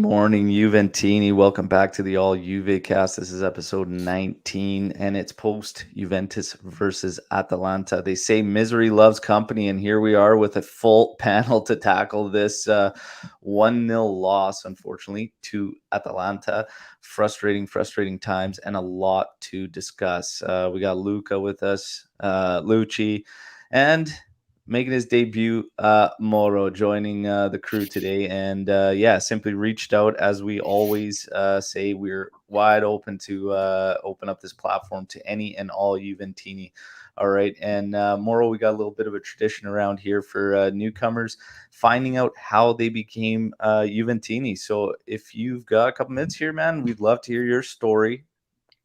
morning, Juventini. Welcome back to the All Juve cast. This is episode 19, and it's post Juventus versus Atalanta. They say misery loves company, and here we are with a full panel to tackle this 1-0 loss, unfortunately, to Atalanta. Frustrating times, and a lot to discuss. We got Luca with us, Lucci, and making his debut, Moro joining the crew today. And yeah, simply reached out as we always say. We're wide open to open up this platform to any and all Juventini. All right. And Moro, we got a little bit of a tradition around here for newcomers finding out how they became Juventini. So if you've got a couple minutes here, man, we'd love to hear your story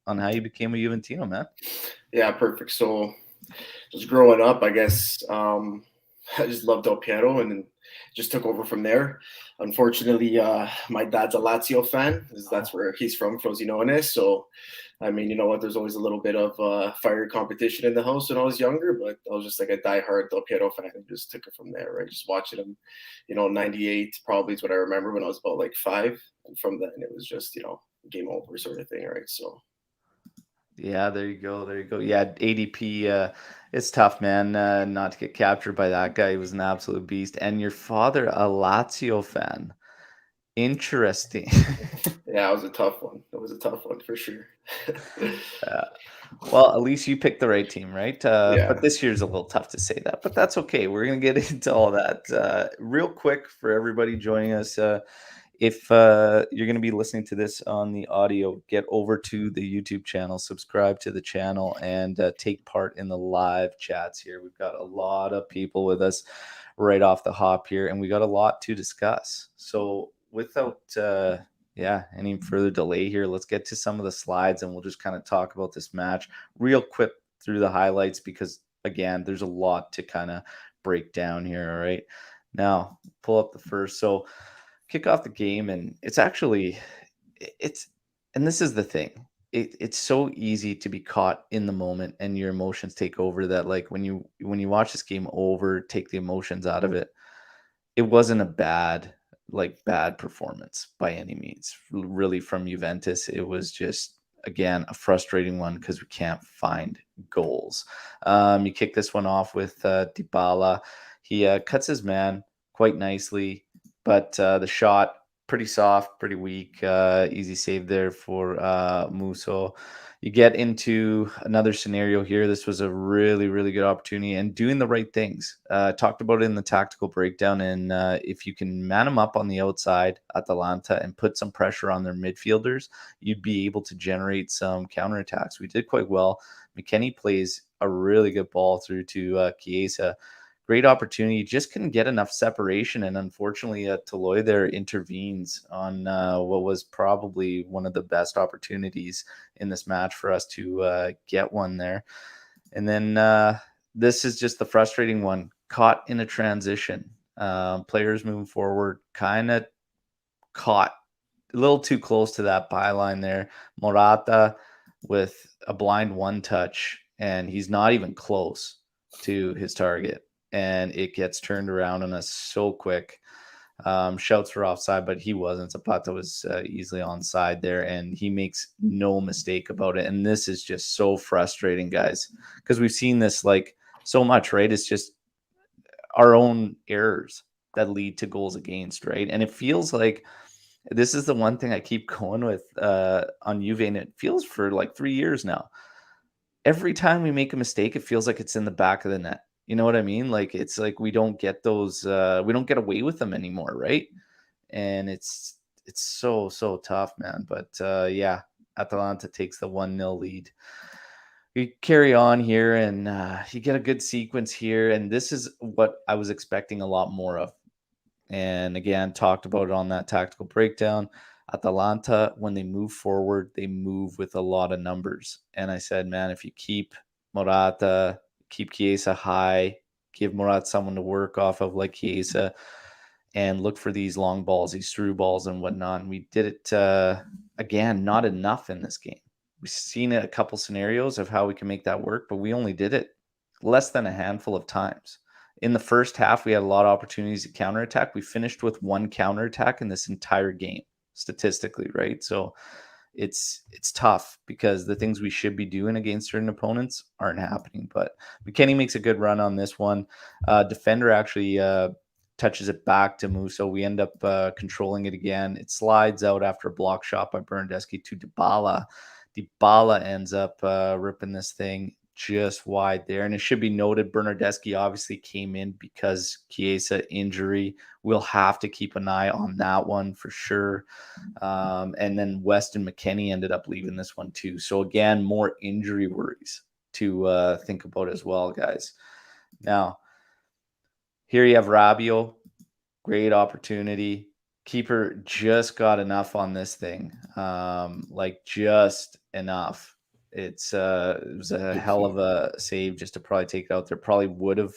on how you became a Juventino, man. Yeah, perfect. So just growing up, I guess I just loved Del Piero and then just took over from there. Unfortunately, my dad's a Lazio fan. That's where he's from, Frosinone. So, I mean, you know what? There's always a little bit of fire competition in the house when I was younger, but I was just like a diehard Del Piero fan and just took it from there, right? Just watching him, 98 probably is what I remember when I was about like 5. And from then, it was just, game over sort of thing, right? So, Yeah, there you go. There you go. Yeah, ADP, it's tough, man, not to get captured by that guy. He was an absolute beast. And your father, a Lazio fan. Interesting. yeah, it was a tough one. It was a tough one for sure. Uh, well, at least you picked the right team, right? But Yeah. this year's a little tough to say that, but that's okay. We're gonna get into all that real quick for everybody joining us. If you're going to be listening to this on the audio, get over to the YouTube channel, subscribe to the channel, and take part in the live chats here. We've got a lot of people with us right off the hop here, and we got a lot to discuss. So, without any further delay here, let's get to some of the slides, and we'll just kind of talk about this match real quick through the highlights because, again, there's a lot to kind of break down here. All right, now pull up the first. So kick off the game, and it's and this is the thing, it's so easy to be caught in the moment and your emotions take over, that like when you watch this game over, take the emotions out of it. It wasn't a bad performance by any means, really, from Juventus. It was just, again, a frustrating one because we can't find goals. You kick this one off with Dybala. He cuts his man quite nicely, but the shot pretty soft, pretty weak. Easy save there for Muso. You get into another scenario here. This was a really, really good opportunity and doing the right things. Talked about it in the tactical breakdown. And if you can man them up on the outside, Atalanta, and put some pressure on their midfielders, you'd be able to generate some counterattacks. We did quite well. McKennie plays a really good ball through to Chiesa. Great opportunity, just couldn't get enough separation, and unfortunately, Toloy there intervenes on what was probably one of the best opportunities in this match for us to get one there. And then this is just the frustrating one, caught in a transition. Players moving forward, kind of caught a little too close to that byline there. Morata with a blind one touch, and he's not even close to his target, and it gets turned around on us so quick. Shouts for offside, but he wasn't. Zapata was easily onside there, and he makes no mistake about it. And this is just so frustrating, guys, because we've seen this like so much, right? It's just our own errors that lead to goals against, right? And it feels like this is the one thing I keep going with on Juve, and it feels for like 3 years now. Every time we make a mistake, it feels like it's in the back of the net. You know what I mean? Like it's like we don't get those, we don't get away with them anymore, right? And it's so tough, man. But yeah, Atalanta takes the 1-0 lead. We carry on here, and you get a good sequence here, and this is what I was expecting a lot more of. And again, talked about it on that tactical breakdown. Atalanta, when they move forward, they move with a lot of numbers. And I said, man, if you keep Morata, keep Chiesa high, give Morata someone to work off of like Chiesa, and look for these long balls, these through balls and whatnot. And we did it, again, not enough in this game. We've seen a couple scenarios of how we can make that work, but we only did it less than a handful of times. In the first half, we had a lot of opportunities to counterattack. We finished with one counterattack in this entire game. statistically, right? So it's tough because the things we should be doing against certain opponents aren't happening. But McKennie makes a good run on this one. Defender actually touches it back to Musso. We end up controlling it again. It slides out after a block shot by Bernardeschi to Dybala. Dybala ends up ripping this thing just wide there. And it should be noted, Bernardeschi obviously came in because Chiesa injury. We'll have to keep an eye on that one for sure. And then Weston McKennie ended up leaving this one too. So again, more injury worries to think about as well, guys. Now, here you have Rabiot. Great opportunity. Keeper just got enough on this thing. Like just enough. It was a hell of a save just to probably take it out there. Probably would have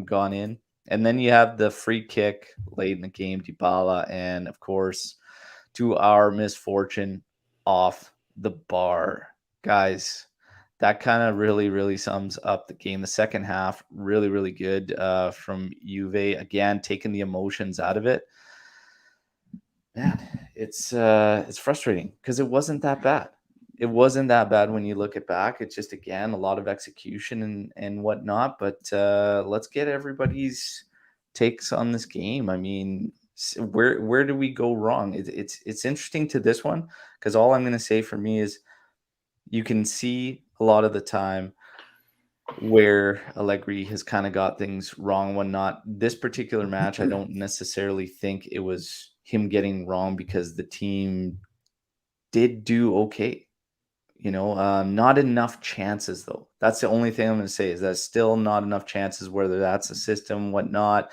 gone in. And then you have the free kick late in the game, Dybala, and of course, to our misfortune, off the bar. Guys, that kind of really sums up the game. The second half, really good from Juve. Again, taking the emotions out of it. Man, it's frustrating because it wasn't that bad. It wasn't that bad when you look it back. It's just, again, a lot of execution and whatnot. But let's get everybody's takes on this game. I mean, where do we go wrong? It's interesting to this one because all I'm going to say for me is you can see a lot of the time where Allegri has kind of got things wrong when not. This particular match, I don't necessarily think it was him getting wrong because the team did do okay. Not enough chances though. That's the only thing I'm going to say is that still not enough chances, whether that's a system, whatnot,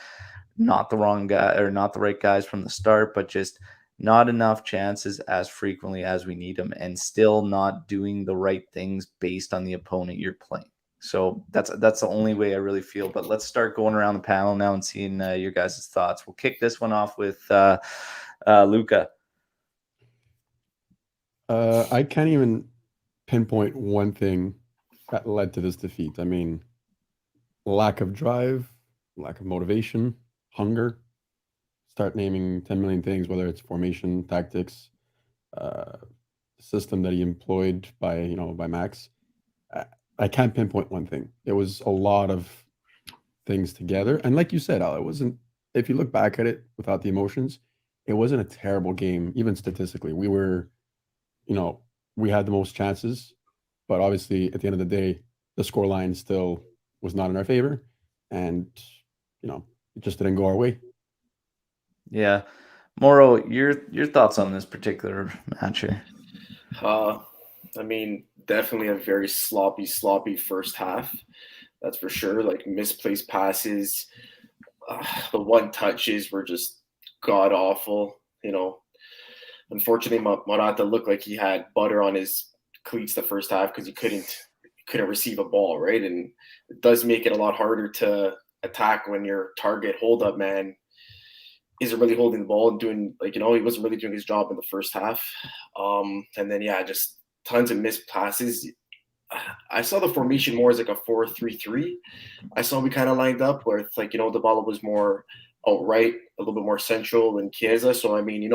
not the wrong guy or not the right guys from the start, but just not enough chances as frequently as we need them and still not doing the right things based on the opponent you're playing. So that's the only way I really feel. But let's start going around the panel now and seeing your guys' thoughts. We'll kick this one off with Luca. I can't even pinpoint one thing that led to this defeat. I mean, lack of drive, lack of motivation, hunger. Start naming 10 million things, whether it's formation, tactics, system that he employed by Max. I can't pinpoint one thing. It was a lot of things together. And like you said, Al, it wasn't, if you look back at it without the emotions, it wasn't a terrible game, even statistically. We were, we had the most chances, but obviously at the end of the day, the score line still was not in our favor. And, it just didn't go our way. Yeah. Moro, your thoughts on this particular match here? I mean, definitely a very sloppy first half. That's for sure. Like misplaced passes, the one touches were just god awful. Unfortunately, Morata looked like he had butter on his cleats the first half because he couldn't receive a ball, right? And it does make it a lot harder to attack when your target hold up man isn't really holding the ball and doing he wasn't really doing his job in the first half. And then just tons of missed passes. I saw the formation more as like a 4-3-3. I saw we kind of lined up where it's the ball was more outright, a little bit more central than Chiesa. So I mean,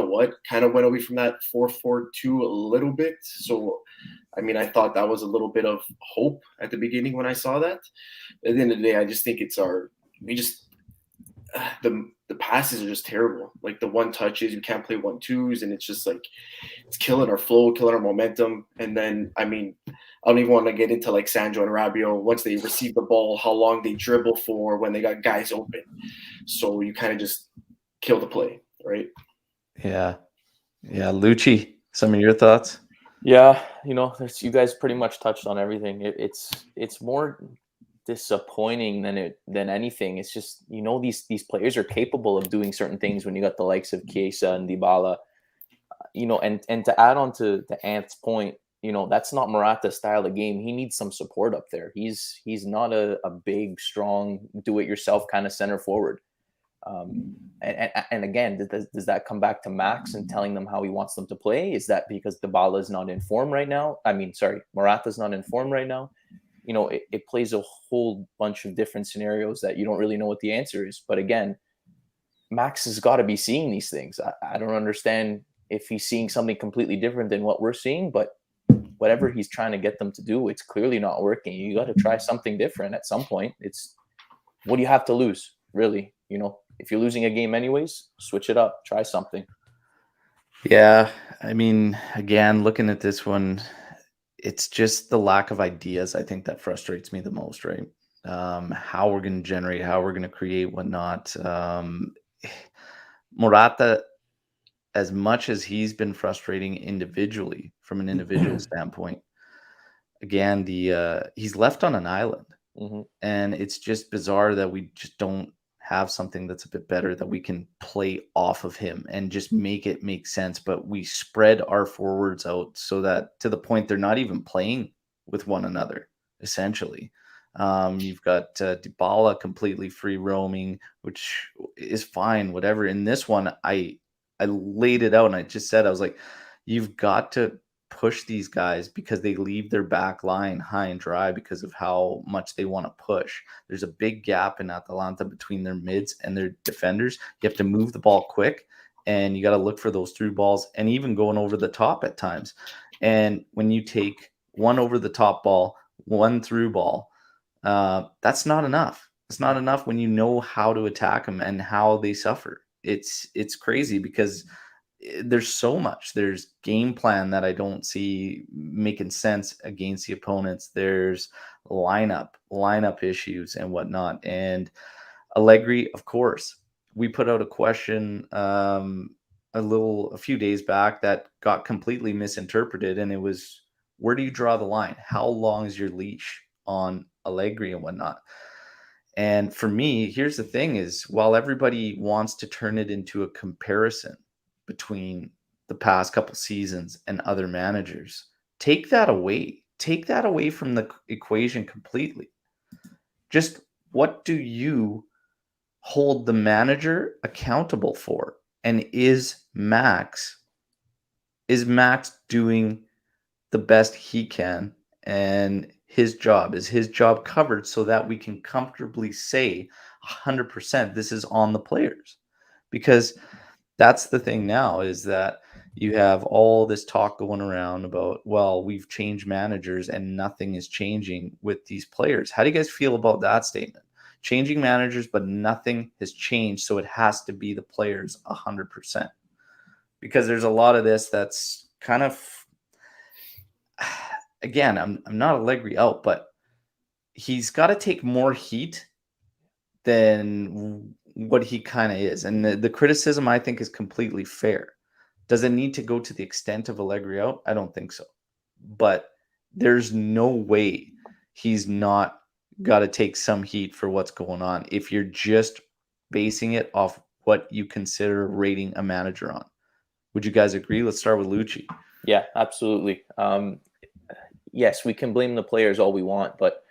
kind of went away from that 4-4-2 a little bit. So I mean, I thought that was a little bit of hope at the beginning when I saw that. At the end of the day, I just think the passes are just terrible. Like the one touches, we can't play 1-2s, and it's just it's killing our flow, killing our momentum. And then I mean, I don't even want to get into Sandro and Rabiot once they receive the ball, how long they dribble for when they got guys open. So you kind of just kill the play, right? Yeah. Lucci, some of your thoughts? Yeah, you guys pretty much touched on everything. It's more disappointing than anything. It's just these players are capable of doing certain things when you got the likes of Chiesa and Dybala, and to add on to Ant's point, that's not Morata's style of game. He needs some support up there. He's not a big, strong, do-it-yourself kind of center forward. And again, does that come back to Max and telling them how he wants them to play? Is that because Dybala is not in form right now? Morata's not in form right now. It plays a whole bunch of different scenarios that you don't really know what the answer is. But again, Max has got to be seeing these things. I don't understand if he's seeing something completely different than what we're seeing, but whatever he's trying to get them to do, it's clearly not working. You got to try something different at some point. It's what do you have to lose, really? You know, if you're losing a game anyways, switch it up, try something. Yeah, I mean, again, looking at this one, it's just the lack of ideas, I think, that frustrates me the most, right? How we're going to generate, how we're going to create, whatnot. Morata, as much as he's been frustrating individually from an individual standpoint, again, he's left on an island. Mm-hmm. And it's just bizarre that we just don't have something that's a bit better that we can play off of him and just make it make sense. But we spread our forwards out so that to the point they're not even playing with one another, essentially. You've got Dybala completely free roaming, which is fine, whatever. In this one, I laid it out and I just said, I was like, you've got to push these guys because they leave their back line high and dry because of how much they want to push. There's a big gap in Atalanta between their mids and their defenders. You have to move the ball quick and you got to look for those through balls and even going over the top at times. And when you take one over the top ball, one through ball, that's not enough. It's not enough when you know how to attack them and how they suffer. It's crazy because there's so much. There's game plan that I don't see making sense against the opponents. There's lineup issues and whatnot. And Allegri, of course, we put out a question a few days back that got completely misinterpreted, and it was, where do you draw the line? How long is your leash on Allegri and whatnot? And for me, here's the thing: is while everybody wants to turn it into a comparison between the past couple seasons and other managers, take that away. Take that away from the equation completely. Just what do you hold the manager accountable for? And is Max doing the best he can? And is his job covered so that we can comfortably say 100% this is on the players? Because that's the thing now, is that you have all this talk going around about, well, we've changed managers and nothing is changing with these players. How do you guys feel about that statement? Changing managers, but nothing has changed, so it has to be the players 100%. Because there's a lot of this that's kind of, again, I'm not Allegri out, but he's got to take more heat than what he kind of is. And the criticism, I think, is completely fair. Does it need to go to the extent of Allegri out? I don't think so. But there's no way he's not got to take some heat for what's going on if you're just basing it off what you consider rating a manager on. Would you guys agree? Let's start with Lucci. Yeah, absolutely. Yes, we can blame the players all we want, but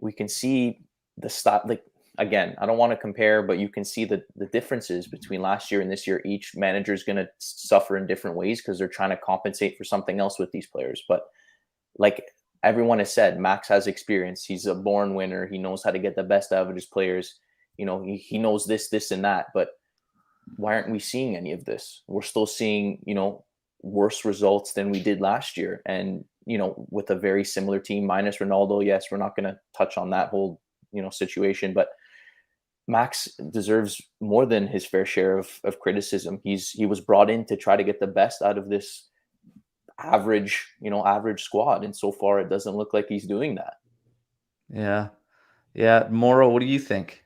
we can see the stop. Like, again, I don't want to compare, but you can see the differences between last year and this year. Each manager is going to suffer in different ways because they're trying to compensate for something else with these players. But like everyone has said, Max has experience. He's a born winner. He knows how to get the best out of his players. You know, he knows this, and that. But why aren't we seeing any of this? We're still seeing, you know, worse results than we did last year. And, you know, with a very similar team minus Ronaldo. Yes, we're not going to touch on that whole, you know, situation, but Max deserves more than his fair share of criticism. He was brought in to try to get the best out of this average squad. And so far it doesn't look like he's doing that. Yeah. Yeah. Moro, what do you think?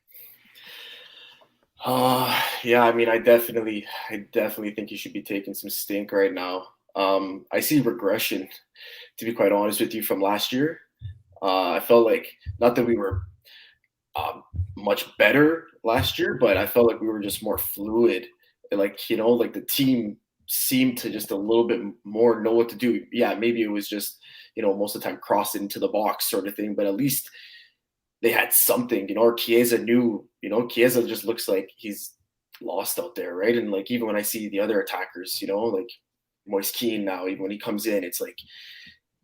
Yeah, I mean, I definitely think he should be taking some stink right now. I see regression, to be quite honest with you, from last year. I felt like, not that we were much better last year, but I felt like we were just more fluid. Like, you know, like the team seemed to just a little bit more know what to do. Yeah, maybe it was just, you know, most of the time cross into the box sort of thing, but at least they had something, you know, or Chiesa knew, you know, Chiesa just looks like he's lost out there, right? And like, even when I see the other attackers, you know, like Moise Kean now, even when he comes in, it's like,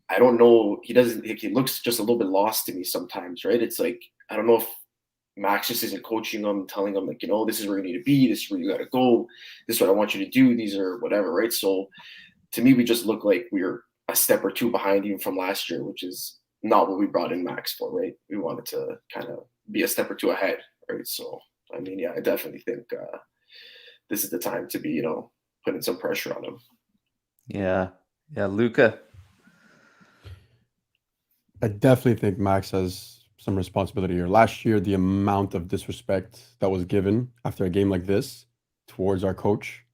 I don't know, he looks just a little bit lost to me sometimes, right? It's like, I don't know if Max just isn't coaching them, telling them like, this is where you need to be, this is where you got to go, this is what I want you to do, these are whatever, right? So to me, we just look like we're a step or two behind even from last year, which is not what we brought in Max for, right? We wanted to kind of be a step or two ahead, right? So, I mean, yeah, I definitely think this is the time to be, putting some pressure on him. Yeah. Yeah. Luca. I definitely think Max has some responsibility here. Last year, the amount of disrespect that was given after a game like this towards our coach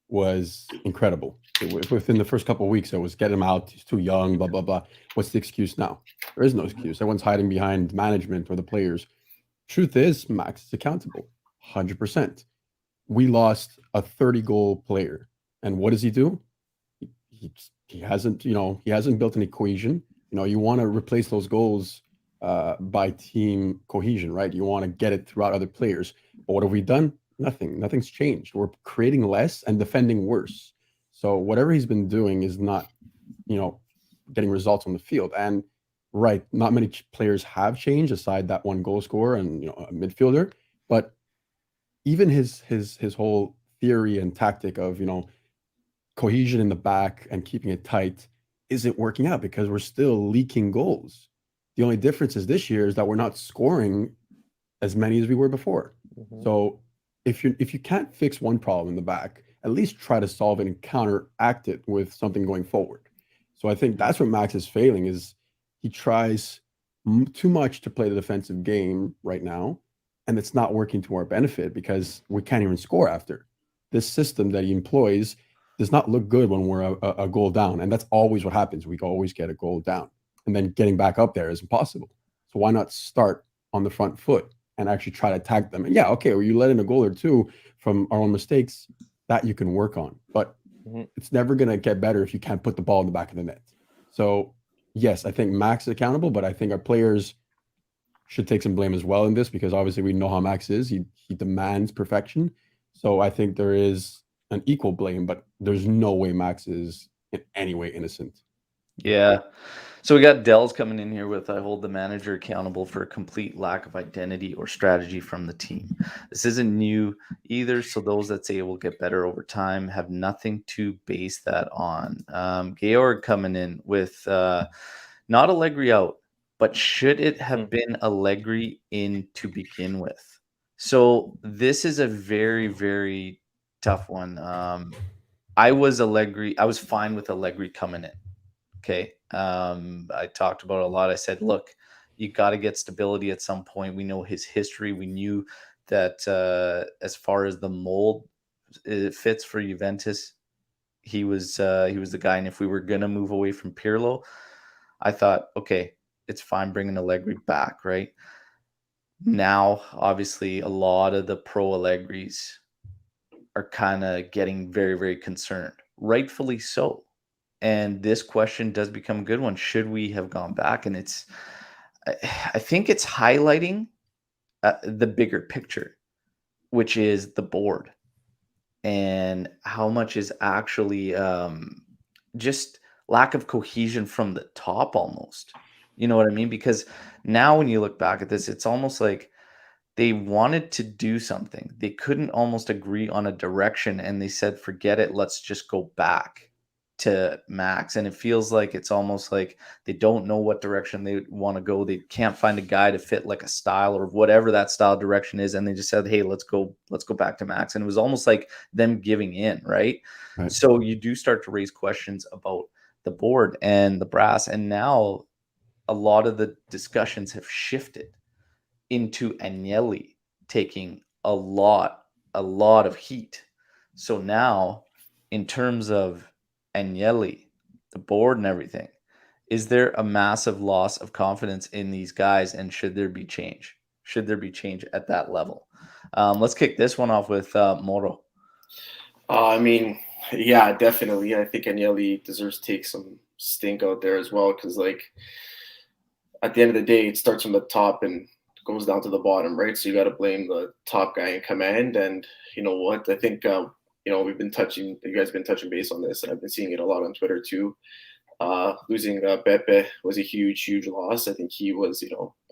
was incredible. Within the first couple of weeks, it was get him out. He's too young, blah, blah, blah. What's the excuse now? There is no excuse. Everyone's hiding behind management or the players. Truth is, Max is accountable, 100%. We lost a 30-goal player. And what does he do? He hasn't, he hasn't built any cohesion. You want to replace those goals by team cohesion, right? You want to get it throughout other players. But what have we done? Nothing. Nothing's changed. We're creating less and defending worse. So whatever he's been doing is not, getting results on the field. And right, not many players have changed aside that one goal scorer and a midfielder. But even his whole theory and tactic of cohesion in the back and keeping it tight isn't working out because we're still leaking goals. The only difference is this year is that we're not scoring as many as we were before. Mhm. So if you can't fix one problem in the back, at least try to solve it and counteract it with something going forward. So I think that's where Max is failing is he tries too much to play the defensive game right now, and it's not working to our benefit because we can't even score after. This system that he employs does not look good when we're a goal down. And that's always what happens. We always get a goal down. And then getting back up there is impossible. So why not start on the front foot and actually try to attack them? And yeah, okay, well, you let in a goal or two from our own mistakes, that you can work on. But it's never going to get better if you can't put the ball in the back of the net. So yes, I think Max is accountable, but I think our players should take some blame as well in this because obviously we know how Max is. He demands perfection. So I think there is an equal blame, but there's no way Max is in any way innocent. Yeah. So we got Dell's coming in here with I hold the manager accountable for a complete lack of identity or strategy from the team. This isn't new either. So those that say it will get better over time have nothing to base that on. Georg coming in with not Allegri out, but should it have been Allegri in to begin with? So this is a very, very tough one. I was fine with Allegri coming in. Okay. I talked about it a lot. I said, look, you got to get stability at some point. We know his history. We knew that as far as the mold it fits for Juventus, he was the guy. And if we were gonna move away from Pirlo, I thought, okay, it's fine bringing Allegri back, right? Now, obviously, a lot of the pro Allegris are kind of getting very, very concerned, rightfully so. And this question does become a good one. Should we have gone back? And I think it's highlighting the bigger picture, which is the board and how much is actually just lack of cohesion from the top almost. You know what I mean? Because now when you look back at this, it's almost like they wanted to do something. They couldn't almost agree on a direction and they said, forget it, let's just go back to Max. And it feels like it's almost like they don't know what direction they want to go. They can't find a guy to fit like a style or whatever that style direction is. And they just said, hey, let's go back to Max. And it was almost like them giving in, right? So you do start to raise questions about the board and the brass. And now a lot of the discussions have shifted into Agnelli taking a lot of heat. So now, in terms of Agnelli, the board and everything, is there a massive loss of confidence in these guys? And should there be change? Should there be change at that level? Let's kick this one off with Moro. I mean, yeah, definitely. I think Agnelli deserves to take some stink out there as well because, like, at the end of the day, it starts from the top and goes down to the bottom, right? So you got to blame the top guy in command. And you know what? I think you guys have been touching base on this, and I've been seeing it a lot on Twitter too. Losing Beppe was a huge loss. I think he was,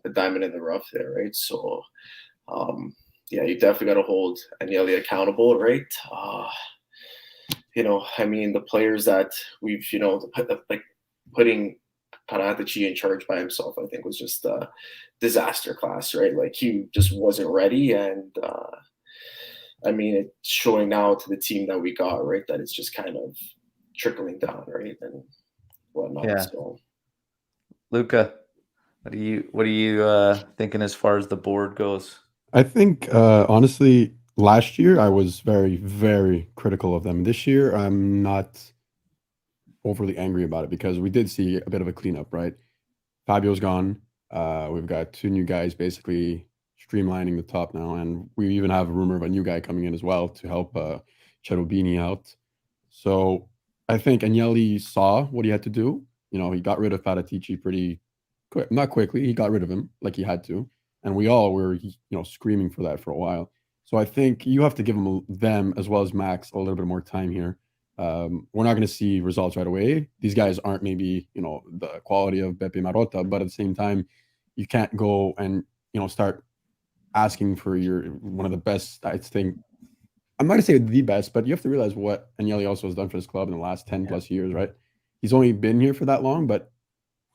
a diamond in the rough there, right? So Yeah, you definitely got to hold Agnelli accountable, right? I mean, the players that we've, like putting Paratici in charge by himself, I think was just a disaster class, right? Like he just wasn't ready. And I mean, it's showing now to the team that we got, right, that it's just kind of trickling down, right? And whatnot. Yeah. So, Luca, what are you thinking as far as the board goes? I think honestly, last year I was very, very critical of them. This year I'm not overly angry about it because we did see a bit of a cleanup, right? Fabio's gone. We've got two new guys basically streamlining the top now, and we even have a rumor of a new guy coming in as well to help Cherubini out. So I think Agnelli saw what he had to do. You know, he got rid of Paratici pretty quick, not quickly. He got rid of him like he had to, and we all were screaming for that for a while. So I think you have to give them as well as Max a little bit more time here. We're not going to see results right away. These guys aren't maybe the quality of Beppe Marotta, but at the same time, you can't go and start asking for one of the best. I think I'm not going to say the best, but you have to realize what Agnelli also has done for this club in the last 10 plus years, right? He's only been here for that long, but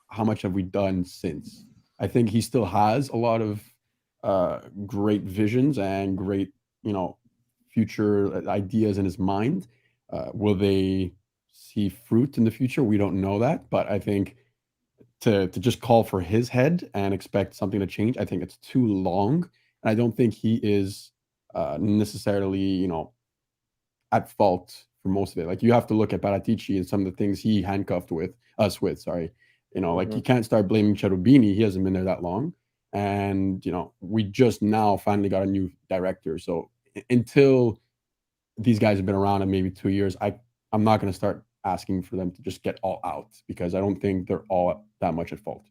how much have we done since? I think he still has a lot of great visions and great future ideas in his mind. Will they see fruit in the future? We don't know that, but I think to just call for his head and expect something to change, I think it's too long. And I don't think he is necessarily, at fault for most of it. Like you have to look at Paratici and some of the things he handcuffed us with. Sorry, like you can't start blaming Cherubini. He hasn't been there that long, and we just now finally got a new director. So until these guys have been around in maybe 2 years, I'm not going to start asking for them to just get all out because I don't think they're all that much at fault.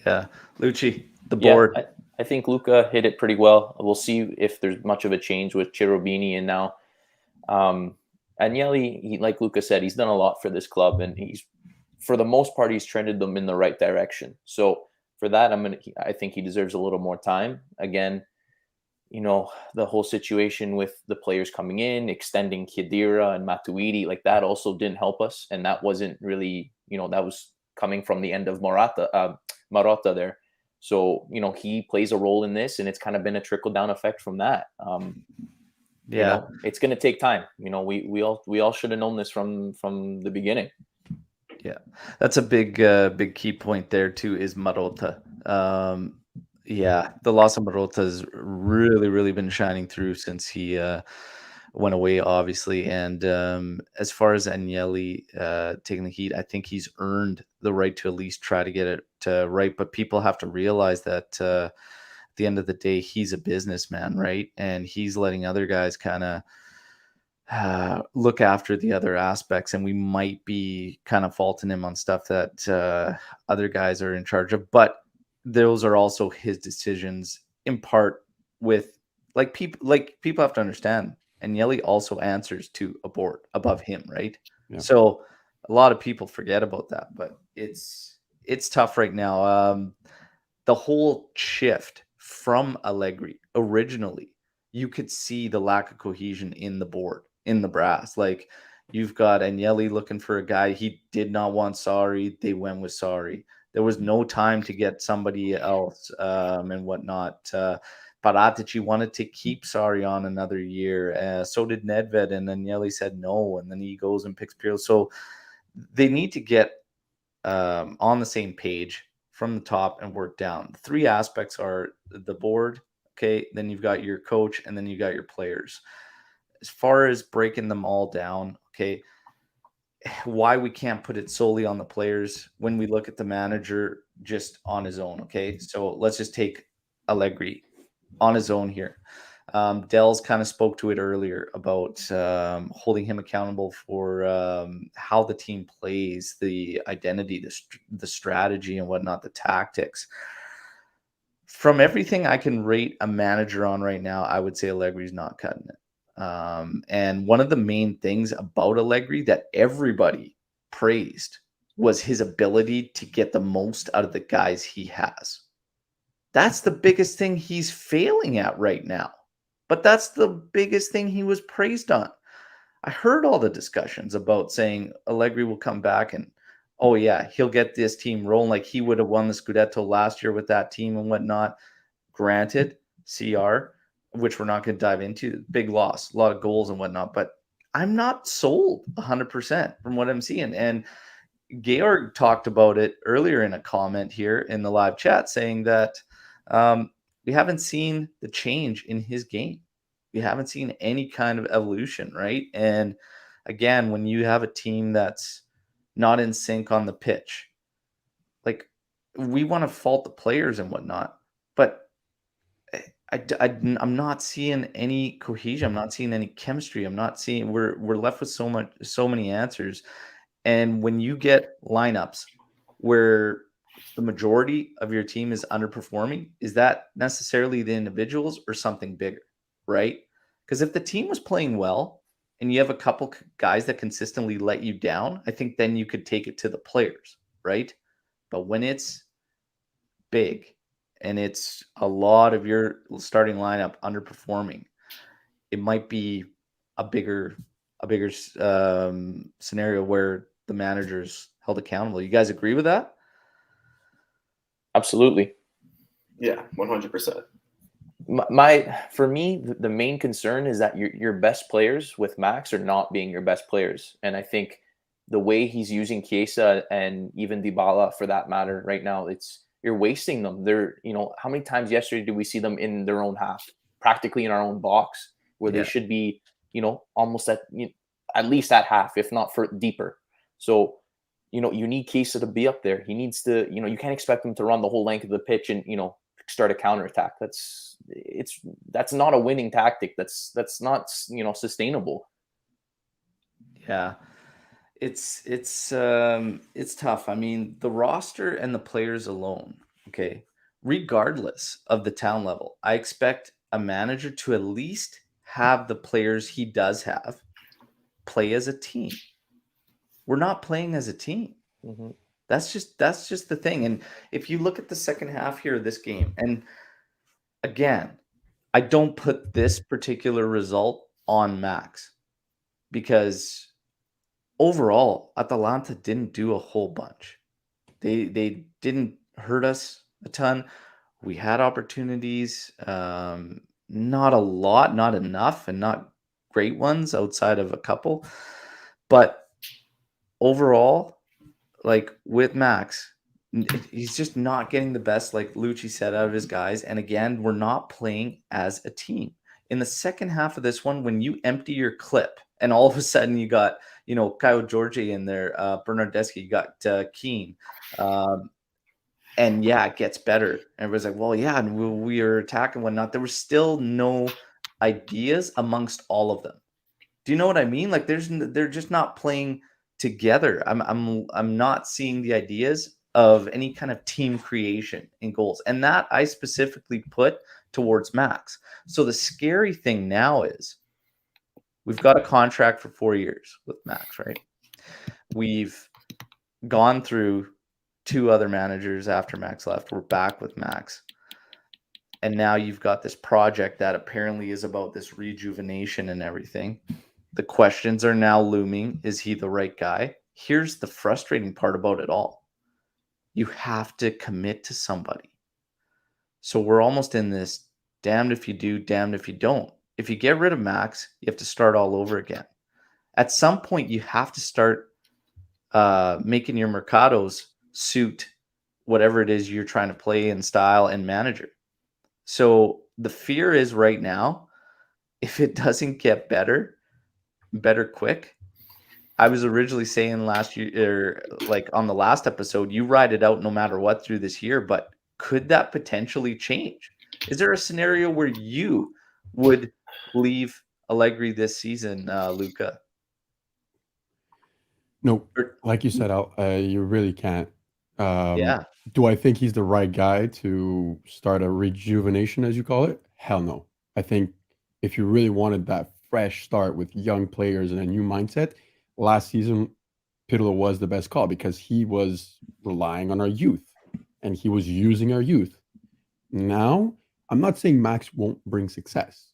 Yeah, Lucci, the board. Yeah, I think Luca hit it pretty well. We'll see if there's much of a change with Cherubini and now Agnelli. Like Luca said, he's done a lot for this club, and for the most part, he's trended them in the right direction. So for that, I think he deserves a little more time. Again, the whole situation with the players coming in, extending Khedira and Matuidi, like that also didn't help us. And that wasn't really, that was coming from the end of Marotta there. So, he plays a role in this, and it's kind of been a trickle down effect from that. It's going to take time. We all should have known this from the beginning. Yeah, that's a big key point there too, is Marotta. Yeah, the loss of Marotta has really, really been shining through since he went away, obviously. And as far as Agnelli taking the heat, I think he's earned the right to at least try to get it right. But people have to realize that at the end of the day, he's a businessman, right? And he's letting other guys kind of look after the other aspects, and we might be kind of faulting him on stuff that other guys are in charge of. But those are also his decisions in part with people have to understand Agnelli also answers to a board above him, right? Yeah. So a lot of people forget about that, but it's tough right now. The whole shift from Allegri originally, you could see the lack of cohesion in the board, in the brass. Like you've got Agnelli looking for a guy. He did not want Sarri. They went with Sarri. There was no time to get somebody else and whatnot. Paratici wanted to keep Sarri on another year. So did Nedved, and then Agnelli said no, and then he goes and picks Pirlo. So they need to get on the same page from the top and work down. The three aspects are the board, okay, then you've got your coach, and then you got your players. As far as breaking them all down, okay, why we can't put it solely on the players when we look at the manager just on his own. Okay, so let's just take Allegri on his own here. Dell's kind of spoke to it earlier about holding him accountable for how the team plays, the identity, the strategy and whatnot, the tactics. From everything I can rate a manager on right now, I would say Allegri's not cutting it. And one of the main things about Allegri that everybody praised was his ability to get the most out of the guys he has. That's the biggest thing he's failing at right now. But that's the biggest thing he was praised on. I heard all the discussions about saying Allegri will come back and, oh, yeah, he'll get this team rolling like he would have won the Scudetto last year with that team and whatnot. Granted, CR, which we're not going to dive into, big loss, a lot of goals and whatnot, but I'm not sold 100% from what I'm seeing. And Georg talked about it earlier in a comment here in the live chat, saying that we haven't seen the change in his game. We haven't seen any kind of evolution, right? And again, when you have a team that's not in sync on the pitch, like, we want to fault the players and whatnot, but I'm not seeing any cohesion. I'm not seeing any chemistry. I'm not seeing. We're left with so many answers. And when you get lineups where the majority of your team is underperforming, is that necessarily the individuals or something bigger, right? Because if the team was playing well and you have a couple guys that consistently let you down, I think then you could take it to the players, right? But when it's big and it's a lot of your starting lineup underperforming, it might be a bigger scenario where the manager's held accountable. You guys agree with that? Absolutely. Yeah, 100%. For me, the main concern is that your best players with Max are not being your best players, and I think the way he's using Chiesa and even Dybala for that matter right now, you're wasting them. They're, how many times yesterday did we see them in their own half, practically in our own box, where they should be, almost at least at half, if not for deeper. So, you need Chiesa to be up there. He needs to, you can't expect him to run the whole length of the pitch and, start a counterattack. That's not a winning tactic. That's not, sustainable. Yeah. It's tough. I mean, the roster and the players alone, okay, regardless of the talent level, I expect a manager to at least have the players he does have play as a team. We're not playing as a team. Mm-hmm. That's just the thing. And if you look at the second half here of this game, and again, I don't put this particular result on Max because overall, Atalanta didn't do a whole bunch. They didn't hurt us a ton. We had opportunities, not a lot, not enough, and not great ones outside of a couple. But overall, like with Max, he's just not getting the best, like Lucci said, out of his guys. And again, we're not playing as a team. In the second half of this one, when you empty your clip, and all of a sudden you got, Kyle Georgie in there, Bernardeschi, you got Keane. And yeah, it gets better. Everybody's like, well, yeah, and we are attacking whatnot. There was still no ideas amongst all of them. Do you know what I mean? Like, they're just not playing together. I'm not seeing the ideas of any kind of team creation in goals, and that I specifically put towards Max. So the scary thing now is we've got a contract for 4 years with Max, right? We've gone through 2 other managers after Max left. We're back with Max. And now you've got this project that apparently is about this rejuvenation and everything. The questions are now looming. Is he the right guy? Here's the frustrating part about it all. You have to commit to somebody. So we're almost in this damned if you do, damned if you don't. If you get rid of Max, you have to start all over again. At some point, you have to start making your mercados suit whatever it is you're trying to play in style and manager. So the fear is right now, if it doesn't get better quick. I was originally saying last year, like on the last episode, you ride it out no matter what through this year, but could that potentially change? Is there a scenario where you would leave Allegri this season, Luca? No, like you said, you really can't. Yeah. Do I think he's the right guy to start a rejuvenation, as you call it? Hell no. I think if you really wanted that fresh start with young players and a new mindset, last season, Pirlo was the best call because he was relying on our youth and he was using our youth. now, I'm not saying Max won't bring success.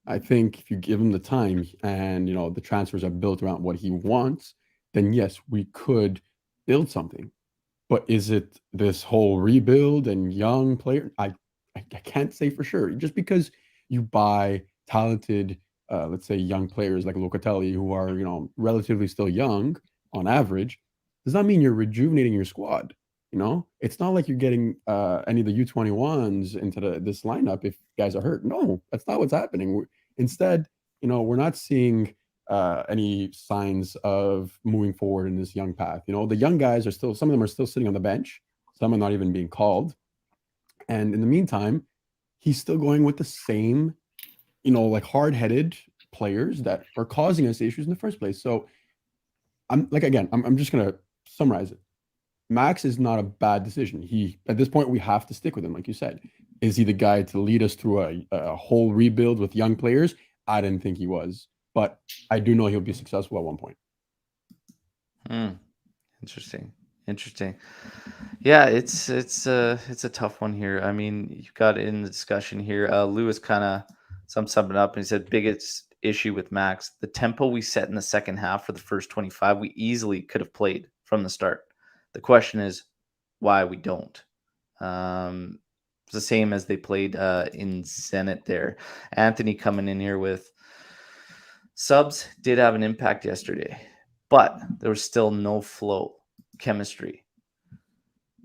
I think if you give him the time and the transfers are built around what he wants, then yes, we could build something. But is it this whole rebuild and young player? I can't say for sure. Just because you buy talented, let's say young players like Locatelli, who are relatively still young on average, does not mean you're rejuvenating your squad. It's not like you're getting any of the U21s into this lineup if guys are hurt. No, that's not what's happening. Instead, we're not seeing any signs of moving forward in this young path. The young guys are still, some of them are still sitting on the bench. Some are not even being called. And in the meantime, he's still going with the same, like hard-headed players that are causing us issues in the first place. So I'm just going to summarize it. Max is not a bad decision. At this point, we have to stick with him, like you said. Is he the guy to lead us through a whole rebuild with young players? I didn't think he was, but I do know he'll be successful at one point. Interesting. Yeah, it's a tough one here. I mean, you got in the discussion here. Lewis kind of summed it up, and he said biggest issue with Max, the tempo we set in the second half for the first 25, we easily could have played from the start. The question is why we don't. It's the same as they played in Zenit there. Anthony coming in here with subs did have an impact yesterday, but there was still no flow, chemistry.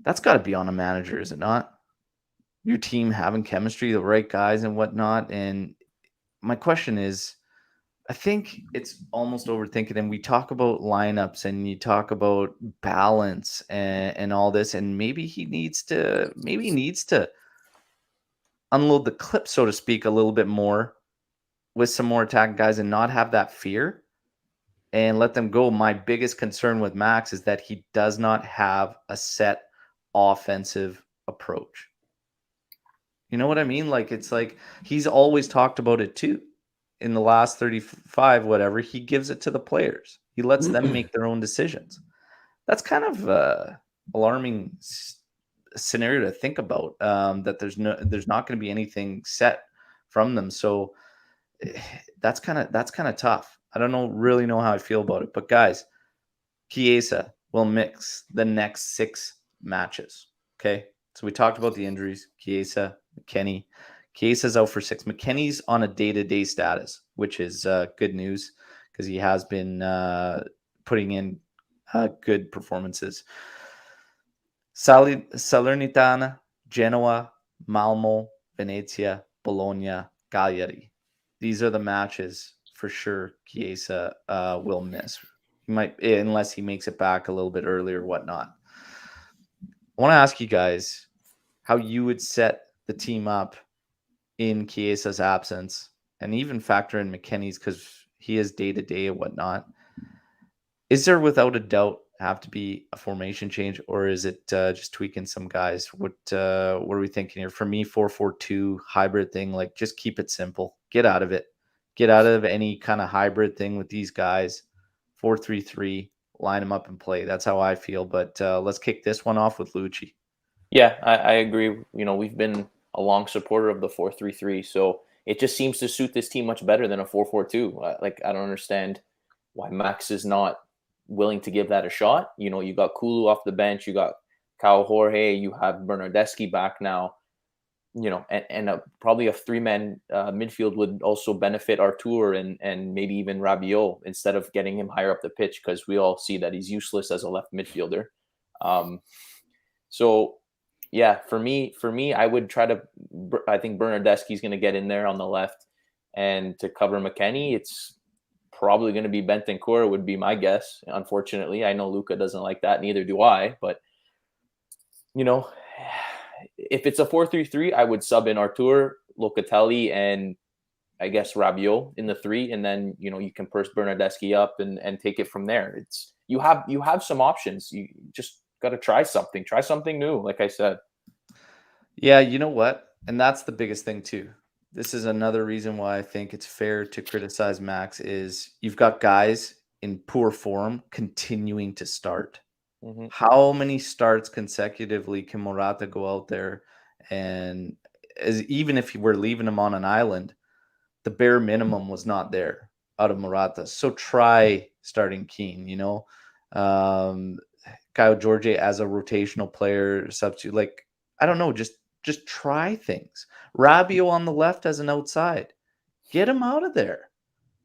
That's got to be on a manager, is it not? Your team having chemistry, the right guys and whatnot. And my question is, I think it's almost overthinking. And we talk about lineups and you talk about balance and all this. And maybe he needs to unload the clip, so to speak, a little bit more with some more attacking guys and not have that fear and let them go. My biggest concern with Max is that he does not have a set offensive approach. You know what I mean? Like, it's like he's always talked about it too. In the last 35, whatever, he gives it to the players. He lets them make their own decisions. That's kind of alarming scenario to think about, that there's not going to be anything set from them. So that's kind of tough. I don't really know how I feel about it. But guys, Chiesa will mix the next 6 matches. Okay. So we talked about the injuries. Chiesa, McKennie. Chiesa's out for 6. McKennie's on a day-to-day status, which is good news because he has been putting in good performances. Salernitana, Genoa, Malmo, Venezia, Bologna, Cagliari. These are the matches for sure Chiesa will miss. He might, unless he makes it back a little bit earlier or whatnot. I want to ask you guys how you would set the team up in Chiesa's absence, and even factor in McKennie's because he is day-to-day and whatnot. Is there, without a doubt, have to be a formation change, or is it just tweaking some guys? What are we thinking here? For me, 4-4-2 hybrid thing, like just keep it simple. Get out of it. Get out of any kind of hybrid thing with these guys. 4-3-3, line them up and play. That's how I feel. But let's kick this one off with Lucci. Yeah, I agree. We've been a long supporter of the 4-3-3, so it just seems to suit this team much better than a 4-4-2. Like, I don't understand why Max is not willing to give that a shot. You got Kulu off the bench, you got Kyle Jorge, you have Bernardeschi back now. And probably a 3-man midfield would also benefit Artur and maybe even Rabiot instead of getting him higher up the pitch, because we all see that he's useless as a left midfielder. So yeah, for me, I would I think Bernardeschi's going to get in there on the left, and to cover McKennie, it's probably going to be Bentancur, would be my guess. Unfortunately, I know Luca doesn't like that. Neither do I. But, if it's a 4-3-3, I would sub in Artur, Locatelli, and I guess Rabiot in the 3. And then, you can purse Bernardeschi up and take it from there. You have some options. You just got to try something new, like I said. Yeah, you know what? And that's the biggest thing too. This is another reason why I think it's fair to criticize Max is you've got guys in poor form continuing to start. Mm-hmm. How many starts consecutively can Morata go out there and even if you were leaving him on an island, the bare minimum was not there out of Morata. So try starting Keane, Kyle George as a rotational player substitute. Like, I don't know, just try things. Rabiot on the left as an outside. Get him out of there.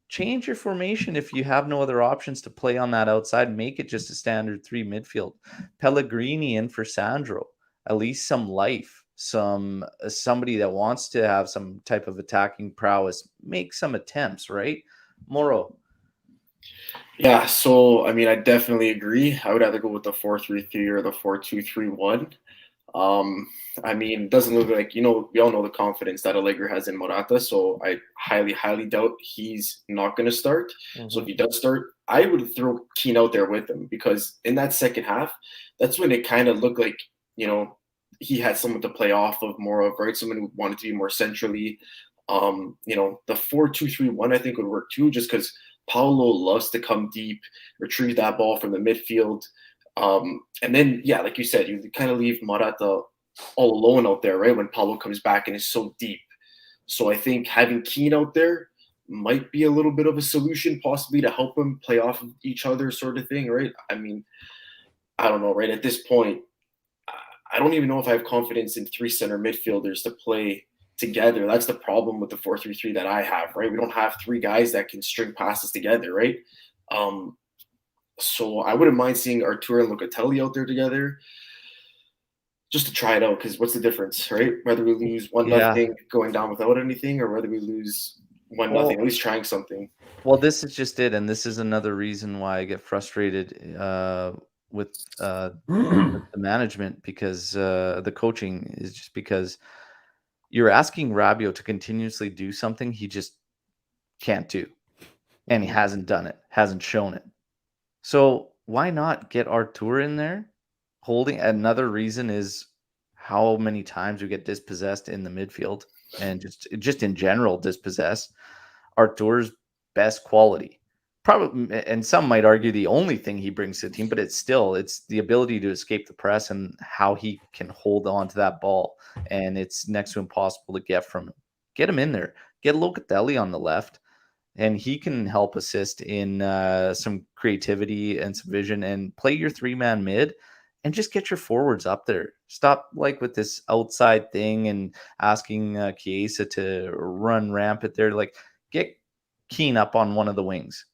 Change your formation if you have no other options to play on that outside. Make it just a standard 3 midfield. Pellegrini in for Sandro. At least some life. Somebody that wants to have some type of attacking prowess. Make some attempts, right? Moro. Yeah, so I mean, I definitely agree. I would either go with the 4-3-3 or the 4-2-3-1. I mean, it doesn't look like, we all know the confidence that Allegri has in Morata, so I highly, highly doubt he's not going to start. So if he does start, I would throw Keane out there with him, because in that second half, that's when it kind of looked like, he had someone to play off of more of, right? Someone who wanted to be more centrally. The 4-2-3-1 I think would work too, just because Paulo loves to come deep, retrieve that ball from the midfield. And then, yeah, like you said, you kind of leave Morata all alone out there, right? When Paulo comes back and is so deep. So I think having Keane out there might be a little bit of a solution, possibly, to help them play off of each other, sort of thing, right? I mean, I don't know, right? At this point, I don't even know if I have confidence in 3 center midfielders to play together. That's the problem with the 4-3-3 that I have, right? We don't have 3 guys that can string passes together, right? So I wouldn't mind seeing Artur and Locatelli out there together, just to try it out, because what's the difference, right? Whether we lose 1-0 going down without anything, or whether we lose 1-0, at least trying something. Well, this is just it, and this is another reason why I get frustrated with the management, because the coaching is just because you're asking Rabiot to continuously do something he just can't do, and he hasn't done it, hasn't shown it. So why not get Artur in there? Holding another reason is how many times we get dispossessed in the midfield, and just in general dispossessed. Artur's best quality, probably, and some might argue the only thing he brings to the team, but it's the ability to escape the press and how he can hold on to that ball, and it's next to impossible to get from him. Get him in there. Get Locatelli on the left, and he can help assist in some creativity and some vision, and play your 3-man mid, and just get your forwards up there. Stop like with this outside thing and asking Chiesa to run rampant there. Like, get Keane up on one of the wings.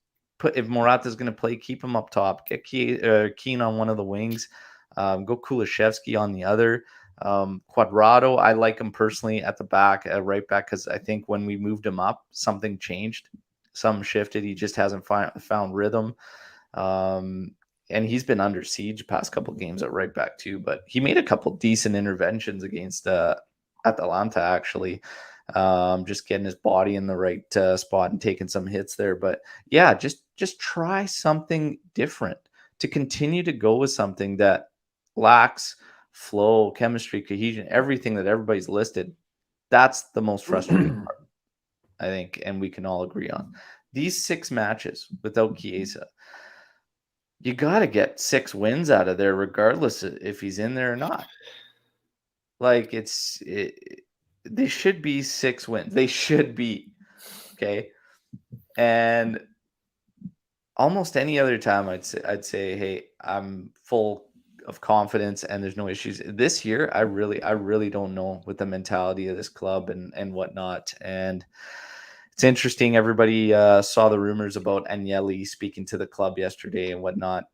If Morata's going to play, keep him up top. Get Keane on one of the wings. Go Kulishevsky on the other. Cuadrado, I like him personally at the back, right back, because I think when we moved him up, something changed. Some shifted. He just hasn't found rhythm. And he's been under siege past couple games at right back too. But he made a couple decent interventions against Atalanta, actually. Just getting his body in the right spot and taking some hits there. But yeah, just try something different, to continue to go with something that lacks flow, chemistry, cohesion, everything that everybody's listed. That's the most frustrating part, I think, and we can all agree on. These 6 matches without Chiesa, you got to get 6 wins out of there, regardless if he's in there or not. Like, they should be 6 wins. They should be. Okay. And almost any other time I'd say, hey, I'm full of confidence and there's no issues. This year, I really don't know with the mentality of this club and whatnot. And it's interesting. Everybody saw the rumors about Agnelli speaking to the club yesterday and whatnot,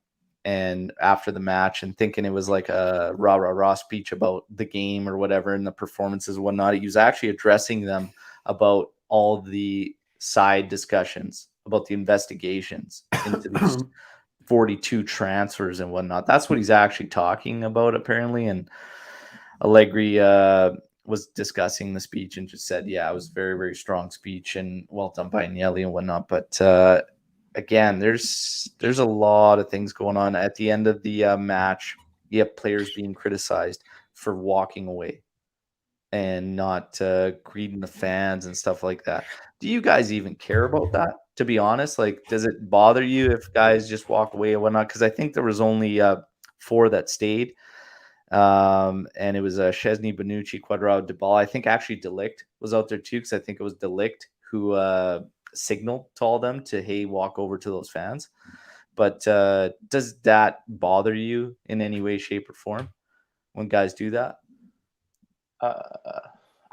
and after the match, and thinking it was like a rah speech about the game or whatever and the performances and whatnot. He was actually addressing them about all the side discussions about the investigations into these 42 transfers and whatnot. That's what he's actually talking about, apparently. And Allegri was discussing the speech and just said, yeah, it was a very, very strong speech and well done by Agnelli and whatnot. But again, there's a lot of things going on. At the end of the match, you have players being criticized for walking away and not greeting the fans and stuff like that. Do you guys even care about that? To be honest, like, does it bother you if guys just walk away and whatnot? Because I think there was only 4 that stayed. And it was Chesney, Bonucci, Cuadrado, Dybala. I think actually Delict was out there too, because I think it was Delict who signaled to all them to, hey, walk over to those fans. But does that bother you in any way, shape, or form when guys do that?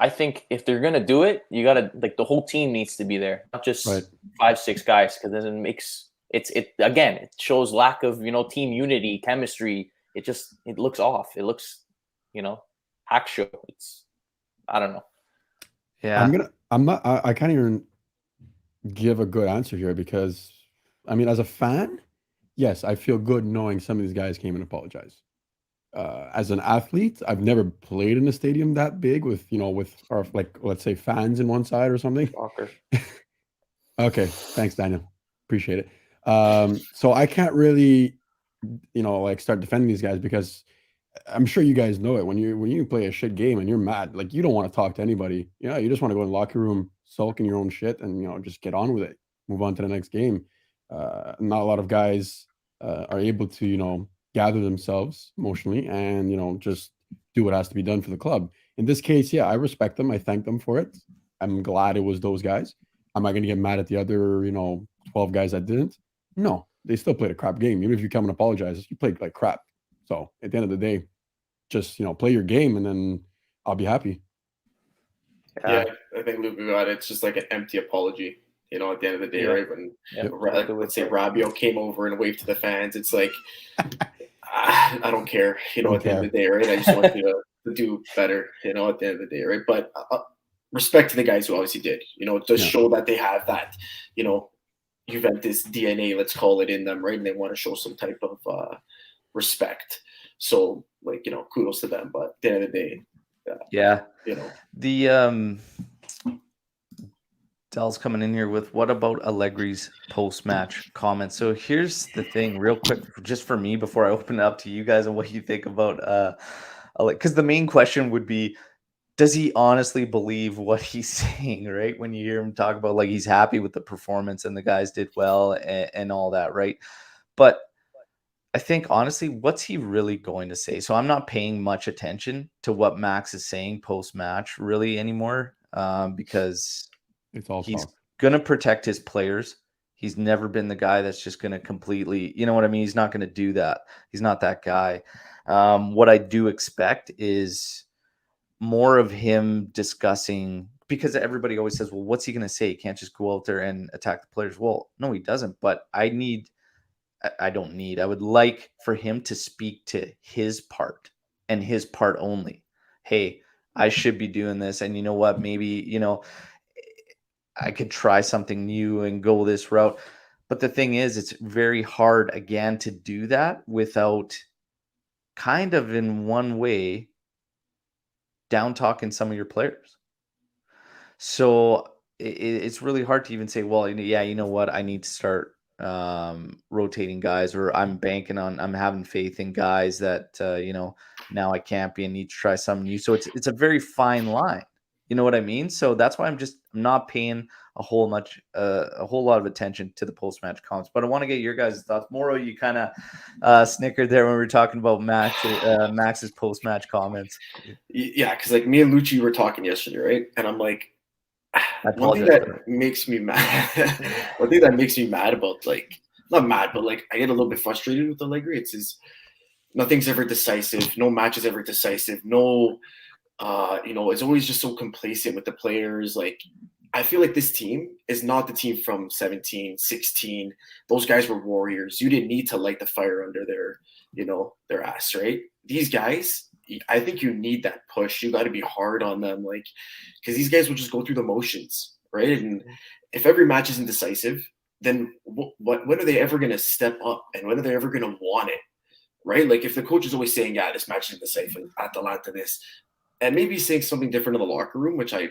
I think if they're gonna do it, you gotta, like, the whole team needs to be there, not just Right. 5-6 guys, because then it makes it shows lack of team unity, chemistry. It looks off. It looks hack show. I don't know. Yeah, I can't even give a good answer here because, I mean, as a fan, yes, I feel good knowing some of these guys came and apologized. As an athlete, I've never played in a stadium that big with or like, let's say, fans in one side or something. Walker. Okay, thanks, Daniel. Appreciate it. So I can't really, like, start defending these guys because I'm sure you guys know it. When you play a shit game and you're mad, like, you don't want to talk to anybody. You just want to go in the locker room, sulk in your own shit, and just get on with it, move on to the next game. Not a lot of guys are able to gather themselves emotionally and just do what has to be done for the club. In this case, yeah, I respect them. I thank them for it. I'm glad it was those guys. Am I going to get mad at the other 12 guys that didn't? No, they still played a crap game. Even if you come and apologize, you played like crap. So at the end of the day, just play your game, and then I'll be happy. Yeah, I think Luke got it. It's just like an empty apology. At the end of the day, right? When let's say Rabiot came over and waved to the fans, it's like I don't care. At the end of the day, right? I just want you to do better. At the end of the day, right? But respect to the guys who obviously did. It does show that they have that Juventus DNA, let's call it, in them, right? And they want to show some type of respect. So, like, kudos to them. But at the end of the day, the Dell's coming in here with, what about Allegri's post-match comments? So here's the thing, real quick, just for me, before I open it up to you guys and what you think about because the main question would be, does he honestly believe what he's saying, right? When you hear him talk about, like, he's happy with the performance and the guys did well and all that, right? But I think, honestly, what's he really going to say? So I'm not paying much attention to what Max is saying post-match really anymore, because it's all he's talk. going to protect his players. He's never been the guy that's just going to completely, you know what I mean? He's not going to do that. He's not that guy. What I do expect is more of him discussing, because everybody always says, well, what's he going to say? He can't just go out there and attack the players. Well, no, he doesn't. But I would like for him to speak to his part and his part only. Hey, I should be doing this. And you know what? Maybe, I could try something new and go this route. But the thing is, it's very hard, again, to do that without kind of, in one way, down talking some of your players. So it's really hard to even say, well, yeah, you know what? I need to start rotating guys, or I'm having faith in guys that, now I can't be and need to try something new. So it's a very fine line. You know what I mean? So that's why I'm not paying a whole lot of attention to the post-match comments. But I want to get your guys' thoughts. Moro, you kind of snickered there when we were talking about Max's post-match comments. Yeah, because, like, me and Lucci were talking yesterday, right? And I'm like, one thing that makes me mad about, like, not mad, but, like, I get a little bit frustrated with Allegri. It's nothing's ever decisive. No match is ever decisive. No, it's always just so complacent with the players. Like, I feel like this team is not the team from 17, 16. Those guys were warriors. You didn't need to light the fire under their ass, right? These guys, I think you need that push. You got to be hard on them, like, because these guys will just go through the motions, right? And if every match isn't decisive, then when are they ever going to step up, and when are they ever going to want it, right? Like, if the coach is always saying, yeah, this match isn't decisive, Atalanta this, and maybe he's saying something different in the locker room, which I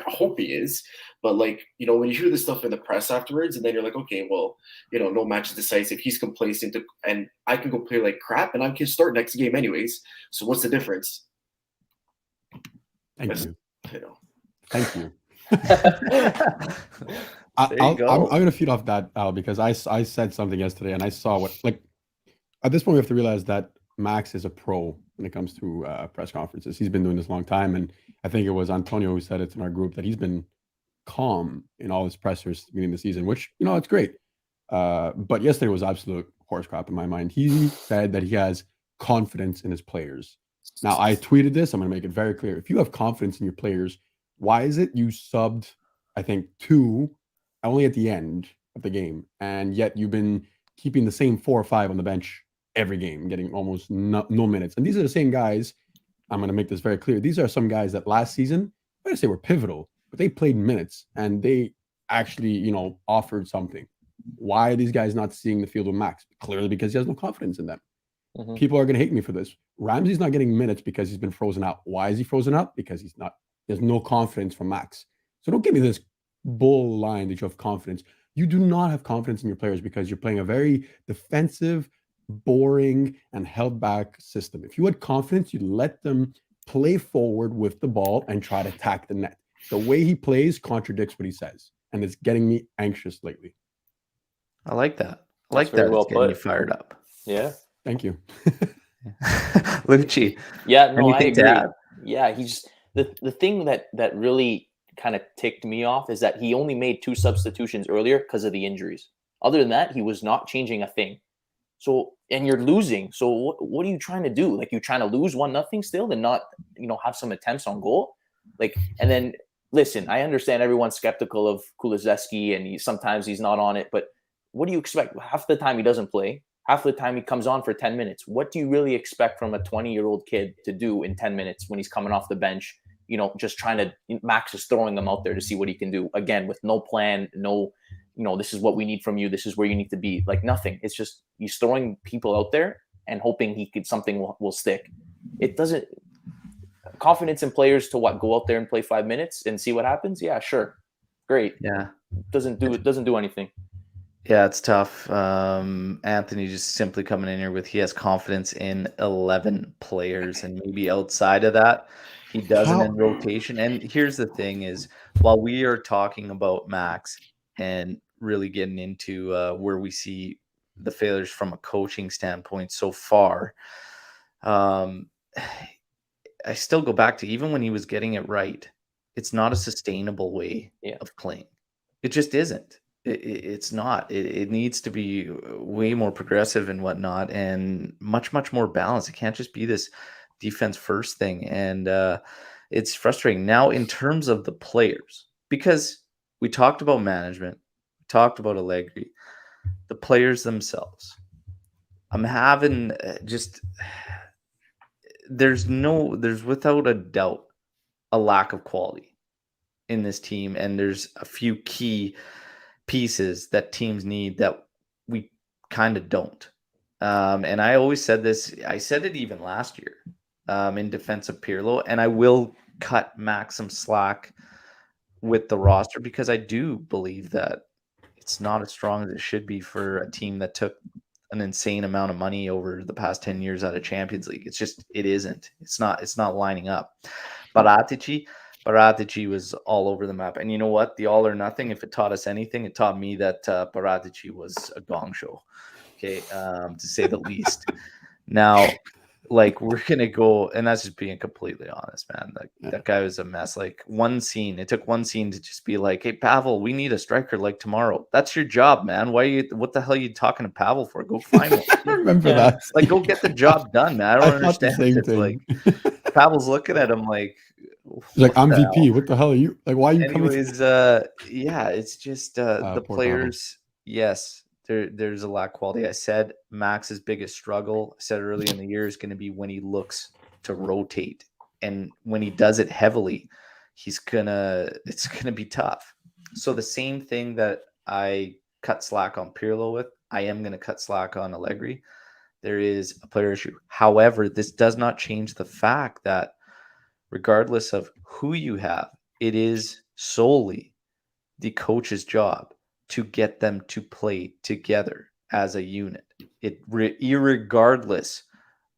hope he is. But, like, when you hear this stuff in the press afterwards, and then you're like, okay, well, no match is decisive. He's complacent, and I can go play like crap, and I can start next game anyways. So what's the difference? Thank you. Thank you. I'm going to feed off that, Al, because I said something yesterday, and I saw what, like, at this point we have to realize that Max is a pro when it comes to press conferences. He's been doing this a long time, and I think it was Antonio who said it in our group that he's been calm in all his pressers beginning the season, which it's great. But yesterday was absolute horse crap in my mind. He said that he has confidence in his players. Now I tweeted this. I'm going to make it very clear. If you have confidence in your players, why is it you subbed, I think, 2 only at the end of the game, and yet you've been keeping the same 4 or 5 on the bench every game, getting almost no minutes? And these are the same guys. I'm going to make this very clear. These are some guys that last season, I would say, were pivotal, but they played minutes and they actually, offered something. Why are these guys not seeing the field with Max? Clearly because he has no confidence in them. Mhm. People are going to hate me for this. Ramsey's not getting minutes because he's been frozen out. Why is he frozen out? Because there's no confidence from Max. So don't give me this bull line that you have confidence. You do not have confidence in your players because you're playing a very defensive, boring, and held back system. If you had confidence, you'd let them play forward with the ball and try to attack the net. The way he plays contradicts what he says, and it's getting me anxious lately. I like that. I That's like very that. well It's getting you put. fired up. Yeah. Thank you. Lucci, Yeah, no, I anything to agree. add? Yeah, he's the thing that really kind of ticked me off is that he only made 2 substitutions earlier because of the injuries. Other than that, he was not changing a thing. So, and you're losing. So what are you trying to do? Like, you trying to lose 1-0 still and not, have some attempts on goal? Like, and then listen, I understand everyone's skeptical of Kulusevski and sometimes he's not on it, but what do you expect? Half the time he doesn't play. Half the time he comes on for 10 minutes. What do you really expect from a 20-year-old kid to do in 10 minutes when he's coming off the bench? Just trying to, Max is throwing him out there to see what he can do. Again, with no plan, no, this is what we need from you. This is where you need to be. Like, nothing. It's just he's throwing people out there and hoping something will stick. It doesn't. Confidence in players to go out there and play 5 minutes and see what happens. Yeah, sure. Great. Yeah. Doesn't do anything. Yeah, it's tough. Anthony just simply coming in here with he has confidence in 11 players, and maybe outside of that, he doesn't in rotation. And here's the thing is, while we are talking about Max and really getting into where we see the failures from a coaching standpoint so far, I still go back to even when he was getting it right, it's not a sustainable way of playing. It just isn't. It's not. It needs to be way more progressive and whatnot, and much more balanced. It can't just be this defense first thing, and it's frustrating. Now, in terms of the players, because we talked about management, we talked about Allegri, the players themselves. I'm having just there's without a doubt a lack of quality in this team, and there's a few key pieces that teams need that we kind of don't. And I always said this. I said it even last year in defense of Pirlo, and I will cut Max some slack with the roster because I do believe that it's not as strong as it should be for a team that took an insane amount of money over the past 10 years out of Champions League. It isn't. It's not lining up. Paratici was all over the map. And you know what? The all or nothing, if it taught us anything, it taught me that Paratici was a gong show, okay, to say the least. Now, like, we're going to go, and that's just being completely honest, man. That guy was a mess. Like, it took one scene to just be like, hey, Pavel, we need a striker like tomorrow. That's your job, man. What the hell are you talking to Pavel for? Go find one. I remember that. Like, go get the job done, man. I don't understand. The same It's thing. like, Pavel's looking at him like, he's like, I'm VP. What the hell are you? Like, why are you coming? Anyways, yeah, it's just the players. Yes, there's a lack of quality. I said Max's biggest struggle, I said early in the year, is going to be when he looks to rotate, and when he does it heavily, it's gonna be tough. So the same thing that I cut slack on Pirlo with, I am going to cut slack on Allegri. There is a player issue. However, this does not change the fact that regardless of who you have, it is solely the coach's job to get them to play together as a unit. Irregardless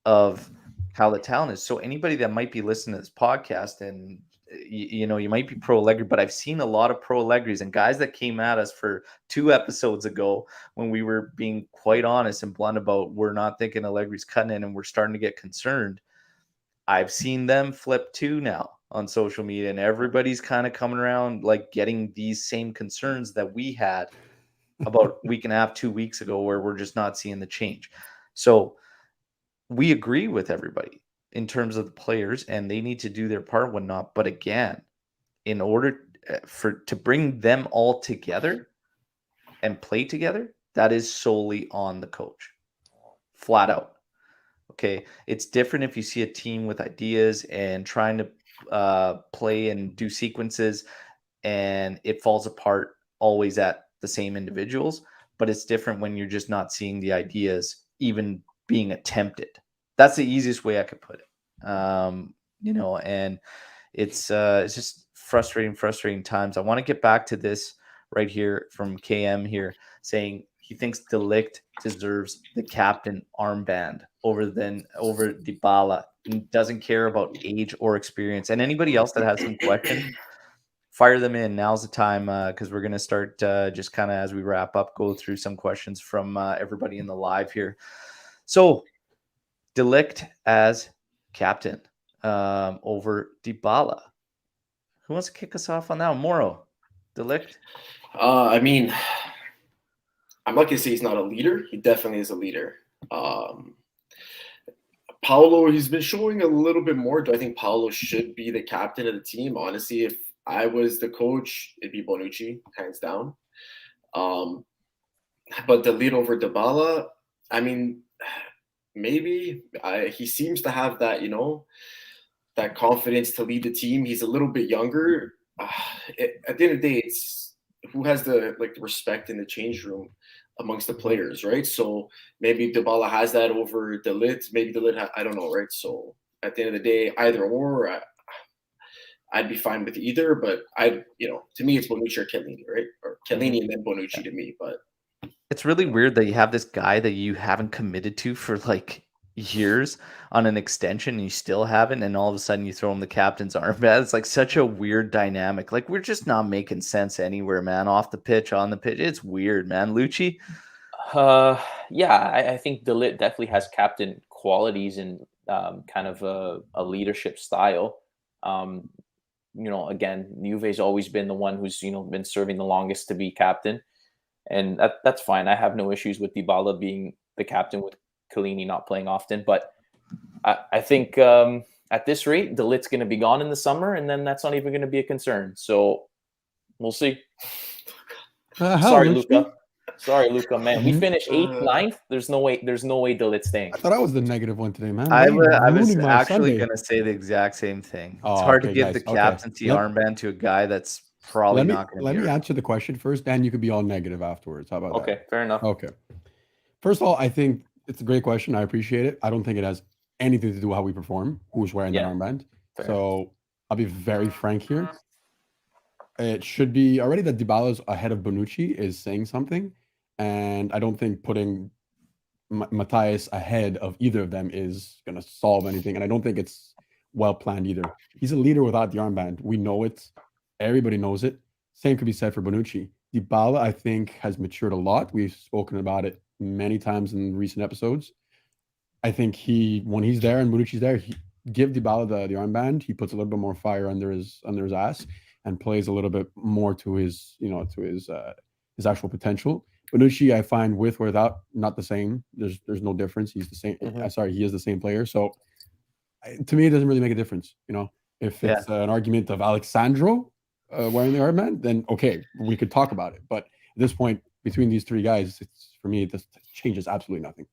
of how the talent is. So anybody that might be listening to this podcast and you might be pro Allegri, but I've seen a lot of pro Allegris and guys that came at us for 2 episodes ago when we were being quite honest and blunt about we're not thinking Allegri's cutting in and we're starting to get concerned. I've seen them flip too now on social media, and everybody's kind of coming around like getting these same concerns that we had about a week and a half, 2 weeks ago, where we're just not seeing the change. So we agree with everybody in terms of the players, and they need to do their part, whatnot. But again, in order to bring them all together and play together, that is solely on the coach, flat out. Okay, it's different if you see a team with ideas and trying to play and do sequences, and it falls apart always at the same individuals. But it's different when you're just not seeing the ideas even being attempted. That's the easiest way I could put it. And it's just frustrating times. I want to get back to this right here from KM here saying he thinks De Ligt deserves the captain armband over Dybala. He doesn't care about age or experience. And anybody else that has some questions, fire them in. Now's the time because we're going to start just kind of as we wrap up, go through some questions from everybody in the live here. So De Ligt as captain over Dybala. Who wants to kick us off on that one? Moro, De Ligt? I mean, I'm not going to say he's not a leader. He definitely is a leader. Paulo, he's been showing a little bit more. Do I think Paulo should be the captain of the team? Honestly, if I was the coach, it'd be Bonucci, hands down. But the lead over Dybala, I mean, maybe. He seems to have that, that confidence to lead the team. He's a little bit younger. At the end of the day, it's who has the respect in the change room amongst the players, right? So maybe Dybala has that over De Ligt. Maybe De Ligt, I don't know, right? So at the end of the day, either or, I'd be fine with either. But to me, it's Bonucci or Chiellini, right? Or Chiellini and then Bonucci to me. But it's really weird that you have this guy that you haven't committed to for like years on an extension and you still haven't, and all of a sudden you throw him the captain's armband. It's like such a weird dynamic. Like we're just not making sense anywhere, man. Off the pitch, on the pitch, it's weird, man. Lucci? Yeah, I think De Ligt definitely has captain qualities and kind of a leadership style. Again, Juve's always been the one who's been serving the longest to be captain, and that's fine. I have no issues with Dybala being the captain with Chiellini not playing often, but I think at this rate, De Ligt's going to be gone in the summer, and then that's not even going to be a concern. So we'll see. Sorry, Luca, man. We finished 8th, 9th. There's no way De Ligt's staying. I thought I was the negative one today, man. I was actually going to say the exact same thing. It's hard to give the captaincy armband to a guy that's probably not going to be. Let me answer the question first, Dan. You could be all negative afterwards. How about that? Okay, fair enough. Okay. First of all, I think it's a great question. I appreciate it. I don't think it has anything to do with how we perform, who's wearing that armband. Fair. So I'll be very frank here. It should be already that Dybala's ahead of Bonucci is saying something. And I don't think putting Matthias ahead of either of them is going to solve anything. And I don't think it's well planned either. He's a leader without the armband. We know it. Everybody knows it. Same could be said for Bonucci. Dybala, I think, has matured a lot. We've spoken about it many times in recent episodes. I think when he's there and Bonucci's there, give Dybala the armband. He puts a little bit more fire under his ass and plays a little bit more to his his actual potential. Bonucci, I find with or without, not the same. There's no difference. He's the same. He is the same player. So to me, it doesn't really make a difference. If it's an argument of Alexandro wearing the armband, then okay, we could talk about it. But at this point, between these three guys, for me, it changes absolutely nothing.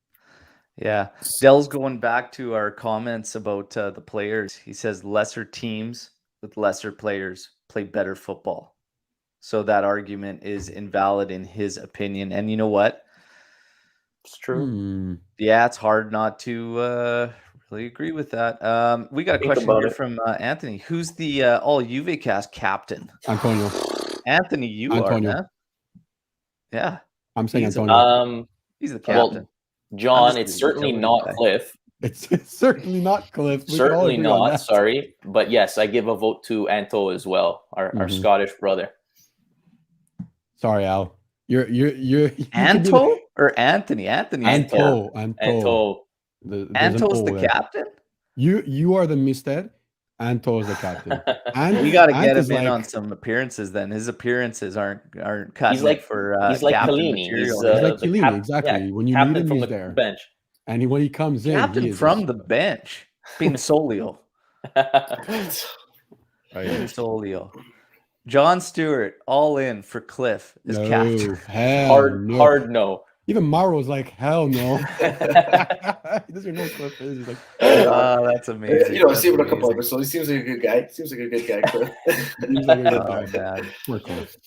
Yeah. Dell's going back to our comments about the players. He says lesser teams with lesser players play better football. So that argument is invalid in his opinion. And you know what? It's true. Yeah, it's hard not to really agree with that. We got a question here from Anthony. Who's the all Juve cast captain? Antonio. Anthony, you are, man. Yeah. I'm saying Antonio. He's the captain. Well, John, it's certainly not Cliff. It's certainly not Cliff. We can all Certainly agree on not. that. Sorry, but yes, I give a vote to Anto as well, our Mhm. Scottish brother. Sorry, Al. You could be Anto or Anthony? Anthony. Anto. There's an Anto's O the there. captain. You are the Mister. Anto is the captain. We got to Ant get is him in like on some appearances. Then his appearances aren't cutting He's like it for he's like captain Chiellini. material. He's he's like the Chiellini, exactly. When you need captain him, from he's the there. bench. And when he comes in, Captain he is from the bench. Pinsolio. Pinsolio. John Stewart, all in for Cliff as captain. Hard no. Even Mauro's like, hell no. He doesn't know Cliff is. He's like, Oh, that's amazing. You know, I That's see him in a couple amazing. episodes. He seems like a good guy. Cliff. he's like a good Oh, guy. man. Poor Cliff.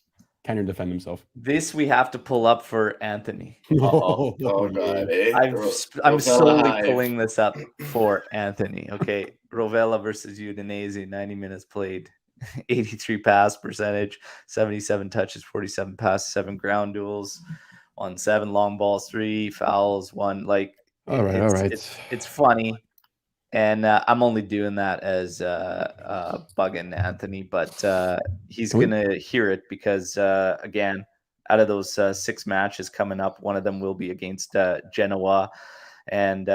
Can't even defend himself. This we have to pull up for Anthony. Oh, Oh god, eh? I'm Rovella solely Hive. pulling this up for Anthony. Okay, Rovella versus Udinese, 90 minutes played, 83 pass percentage, 77 touches, 47 passes, 7 ground duels, on 7 long balls, 3 fouls, 1. Like, all right. it's funny, and I'm only doing that as bugging Anthony, but he's gonna hear it because again, out of those 6 matches coming up, one of them will be against Genoa, and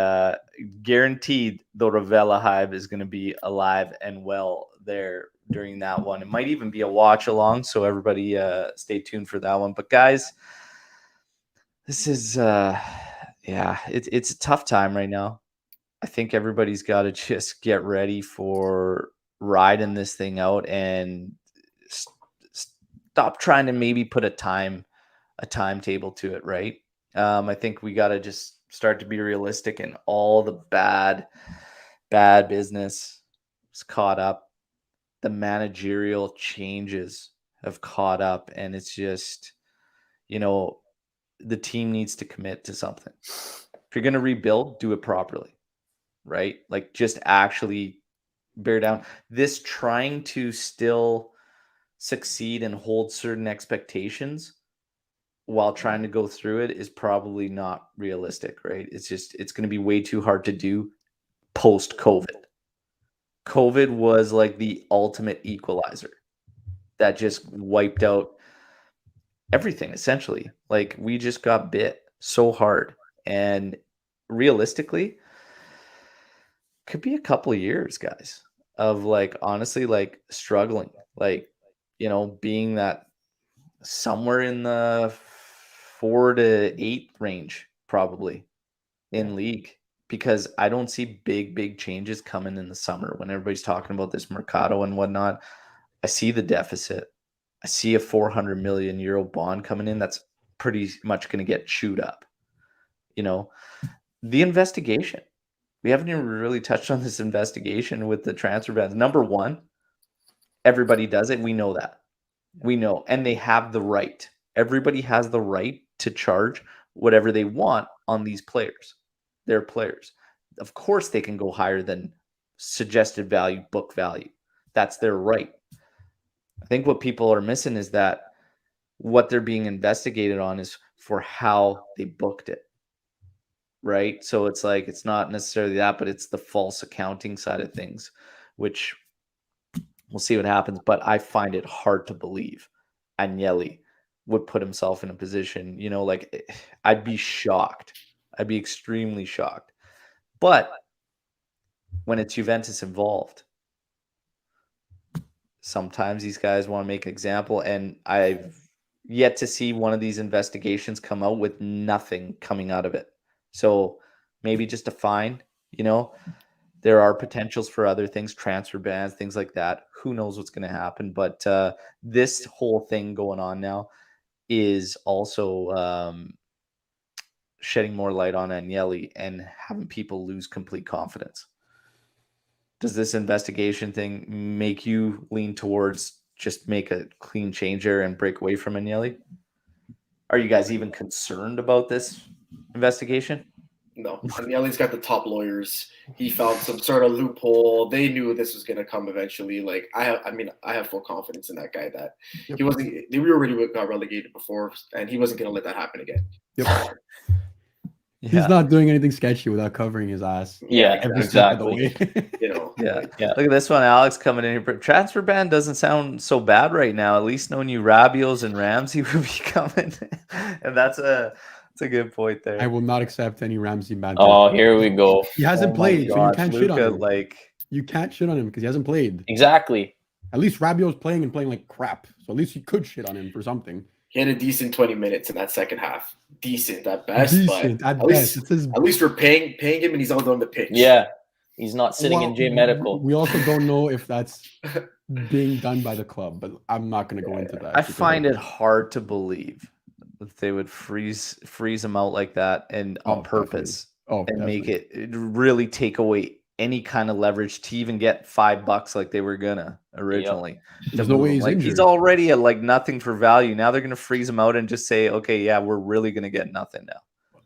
guaranteed the Rovella Hive is going to be alive and well there during that one. It might even be a watch along, so everybody stay tuned for that one. But guys, this is it's a tough time right now. I think everybody's got to just get ready for riding this thing out and stop trying to maybe put a timetable to it, right? I think we got to just start to be realistic, and all the bad business is caught up. The managerial changes have caught up, and it's just, the team needs to commit to something. If you're going to rebuild, do it properly, right? Like, just actually bear down. This trying to still succeed and hold certain expectations while trying to go through it is probably not realistic, right? It's going to be way too hard to do post COVID. COVID was like the ultimate equalizer that just wiped out everything, essentially. Like, we just got bit so hard, and realistically, could be a couple of years, guys, of like, honestly, like, struggling, like, being that somewhere in the 4 to 8 range, probably, in league, because I don't see big changes coming in the summer when everybody's talking about this Mercado and whatnot. I see the deficit. I see a 400 million euro bond coming in that's pretty much going to get chewed up. The investigation. We haven't even really touched on this investigation with the transfer bans. Number one, everybody does it. We know that. We know. And they have the right. Everybody has the right to charge whatever they want on these players. They're players. Of course, they can go higher than suggested value, book value. That's their right. I think what people are missing is that what they're being investigated on is for how they booked it. Right? So it's like, it's not necessarily that, but it's the false accounting side of things, which we'll see what happens. But I find it hard to believe Agnelli would put himself in a position, like, I'd be shocked. I'd be extremely shocked. But when it's Juventus involved, sometimes these guys want to make an example, and I've yet to see one of these investigations come out with nothing coming out of it. So maybe just a fine, there are potentials for other things, transfer bans, things like that. Who knows what's going to happen? But this whole thing going on now is also shedding more light on Agnelli and having people lose complete confidence. Does this investigation thing make you lean towards just make a clean change there and break away from Agnelli? Are you guys even concerned about this investigation? No, Agnelli's got the top lawyers. He found some sort of loophole. They knew this was going to come eventually. Like, I have full confidence in that guy that he wasn't. We already got relegated before, and he wasn't going to let that happen again. Yep. He's not doing anything sketchy without covering his ass. Yeah, Every step of the exactly. way. You know, Yeah. like, Yeah. Look at this one, Alex coming in here. Transfer ban doesn't sound so bad right now. At least no new Rabios and Ramsey will be coming, and that's a good point I there. will not accept any Ramsey banter. Oh, here we go. He hasn't Oh my played, so you gosh, can't shit on Luka, him. like You can't shit on him because he hasn't played. Exactly. At least Rabiot's playing and playing like crap. So at least you could shit on him for something. he had a decent 20 minutes in that second half. Decent at best. Decent but at at best. At least we're paying him, and he's out on the pitch. Yeah. He's not sitting Well, in J Medical. We also don't know if that's being done by the club, but I'm not going to go into that. I find it hard to believe that they would freeze him out like that and on purpose and make it really take away any kind of leverage to even get $5 like they were gonna originally. There's no way he's like injured. he's already at like nothing for value. Now they're gonna freeze him out and just say, okay, yeah, we're really gonna get nothing now.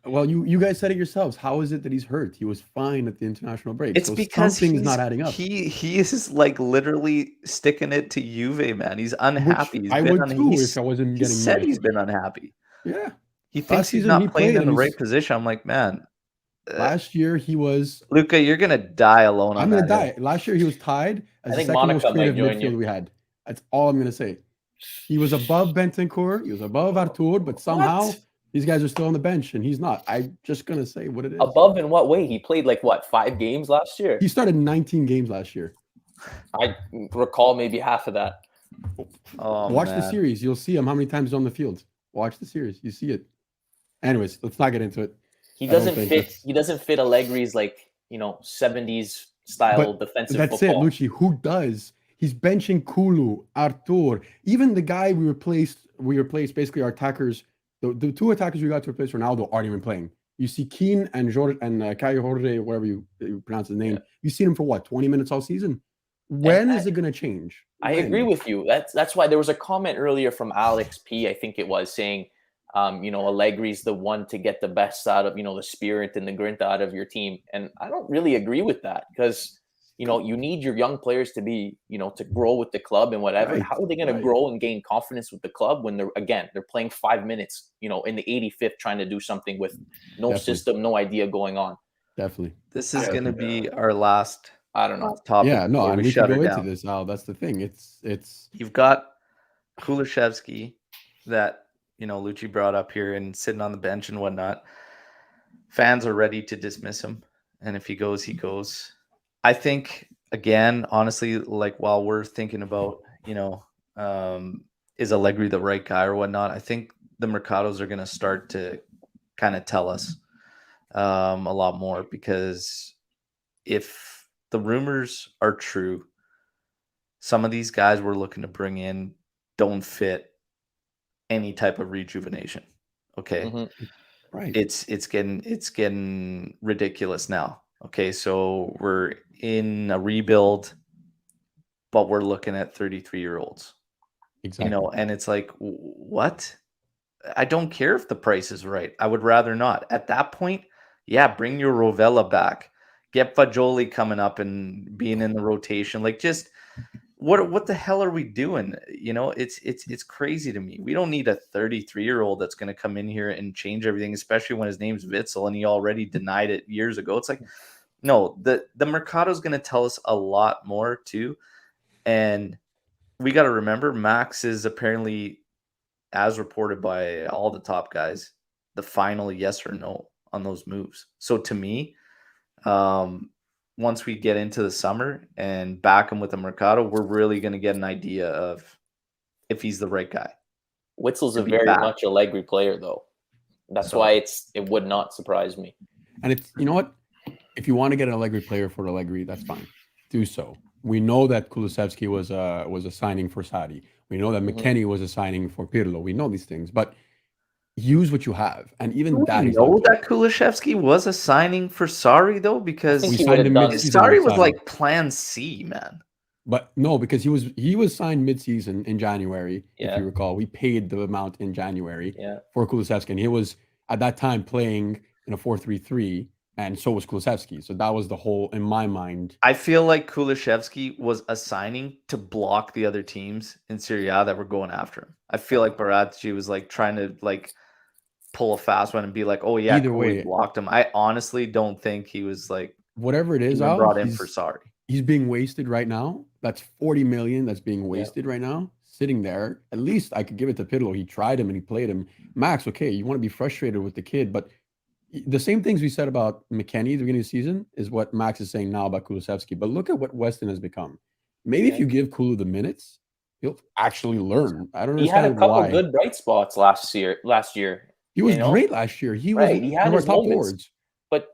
Well, you guys said it yourselves. How is it that he's hurt? He was fine at the international break. It's so because something's not adding up. He is like literally sticking it to Juve, man. He's unhappy. I would too if I wasn't getting. He said minutes. he's been unhappy. Yeah, he thinks he's not playing in the right position. I'm like, man. Last year he was. Luka, you're gonna die alone. I'm gonna die. Last year he was tied as the second most creative midfield we had. That's all I'm gonna say. He was above Bentancur. He was above Artur, but somehow these guys are still on the bench and he's not. I'm just gonna say what it is. Above in what way? He played like what, 5 games last year? He started 19 games last year. I recall maybe half of that. Oh, watch the series. You'll see him how many times he's on the field. Watch the series. You see it. Anyways, let's not get into it. He doesn't fit. He doesn't fit Allegri's 70s style defensive that's football. That's it, Lucci. Who does? He's benching Kulu, Artur, even the guy we replaced basically our attackers. The 2 attackers we got to replace Ronaldo aren't even playing. You see Keane and Jorge and Caio Jorge, whatever you pronounce his name. Yeah. You've seen him for what, 20 minutes all season? When is it going to change? I agree with you. That's why there was a comment earlier from Alex P. I think it was saying, Allegri's the one to get the best out of, the spirit and the grit out of your team. And I don't really agree with that because, you need your young players to be, to grow with the club and whatever. Right. How are they going to grow and gain confidence with the club when they're playing 5 minutes, in the 85th trying to do something with no system, no idea going on. Definitely. This is going to be our last, I don't know, topic. Yeah, no, and we should go into this now. That's the thing. It's You've got Kulusevski that, Lucci brought up here and sitting on the bench and whatnot. Fans are ready to dismiss him. And if he goes, he goes. I think, again, honestly, while we're thinking about, is Allegri the right guy or whatnot, I think the Mercados are going to start to kind of tell us a lot more because if the rumors are true, some of these guys we're looking to bring in don't fit any type of rejuvenation. Okay. Mm-hmm. Right. It's getting ridiculous now. Okay. So we're in a rebuild, but we're looking at 33-year-olds. Exactly. And it's like, what? I don't care if the price is right. I would rather not. At that point, yeah, bring your Rovella back. Get Fagioli coming up and being in the rotation. Just what the hell are we doing? It's crazy to me. We don't need a 33-year-old that's going to come in here and change everything, especially when his name's Witsel and he already denied it years ago. It's like, no, the Mercado is going to tell us a lot more too. And we got to remember Max is apparently, as reported by all the top guys, the final yes or no on those moves. So to me, once we get into the summer and back him with the Mercado, we're really going to get an idea of if he's the right guy. Witzel's a very much Allegri player, though. That's why it would not surprise me. And it's, you know what? If you want to get an Allegri player for Allegri, that's fine. Do so. We know that Kulusevski was a signing for Sarri. We know that McKennie was a signing for Pirlo. We know these things, but use what you have. And even that is know that Kulusevski was a signing for Sarri though, because Sarri was like plan C, man. But no, because he was signed mid-season in January, if you recall. We paid the amount in January for Kulusevski, and he was at that time playing in a 4-3-3, and so was Kulusevski. So that was the whole, in my mind. I feel like Kulusevski was a signing to block the other teams in Serie A that were going after him. I feel like Barazzi was trying to pull a fast one and be like, oh yeah, Either Cooley way, blocked him. I honestly don't think he was like whatever it is, even Al, brought in for sorry. he's being wasted right now. That's 40 million that's being Yeah. wasted right now, sitting there. At least I could give it to Pirlo. He tried him and he played him. Max, okay, you want to be frustrated with the kid, but the same things we said about McKennie at the beginning of the season is what Max is saying now about Kulusevski. But look at what Weston has become. Maybe if you give Kulu the minutes, he'll actually learn. I don't He had a understand couple why. good bright spots last year. He was you know? great last year. He Right, was he had one of our his top moments. forwards. But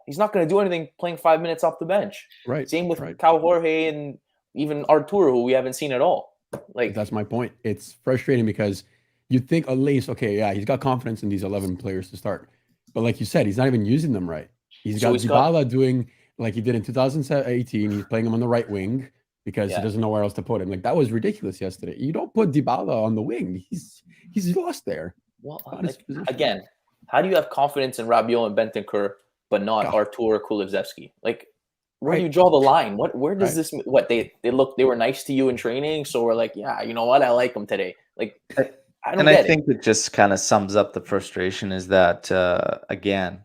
he's not going to do anything playing 5 minutes off the bench. Right. Same with right. Cal Jorge and even Arturo, who we haven't seen at all. Like, That's my point. It's frustrating because you think at least, okay, yeah, he's got confidence in these 11 players to start. But like you said, he's not even using them right. He's got Dybala doing like he did in 2018. He's playing him on the right wing because he doesn't know where else to put him. Like that was ridiculous yesterday. You don't put Dybala on the wing. He's lost there. Well, again, how do you have confidence in Rabiot and Bentancur, but not Artur or Kulusevski? Like, where do you draw the line? Where does this? What they were nice to you in training, so we're like, yeah, you know what, I like them today. Like, I think it just kind of sums up the frustration is that again,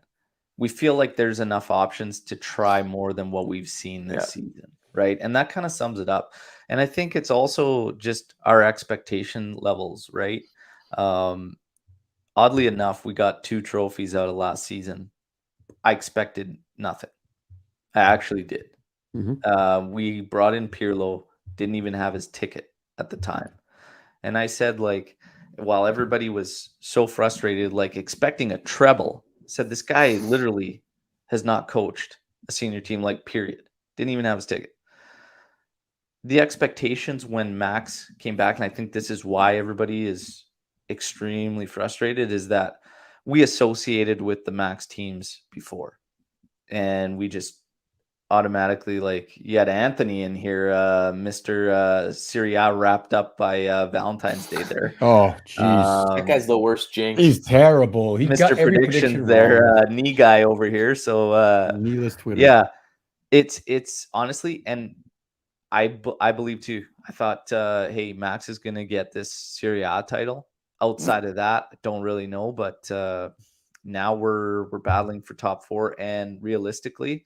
we feel like there's enough options to try more than what we've seen this season, right? And that kind of sums it up. And I think it's also just our expectation levels, right? Oddly enough, we got 2 trophies out of last season. I expected nothing. I actually did. We brought in Pirlo, didn't even have his ticket at the time. And I said, like, while everybody was so frustrated, like expecting a treble, said this guy literally has not coached a senior team, like, period. Didn't even have his ticket. The expectations when Max came back, and I think this is why everybody is extremely frustrated, is that we associated with the Max teams before. And we just automatically, like, you had Anthony in here, Mr. Serie A wrapped up by Valentine's Day there. Oh, jeez. That guy's the worst jinx. He's terrible. He Mr. got every Predictions prediction there, knee guy over here. So, Needless Twitter. yeah, it's honestly, and I believe too. I thought, hey, Max is going to get this Serie A title. Outside of that, I don't really know, but now we're battling for top 4, and realistically,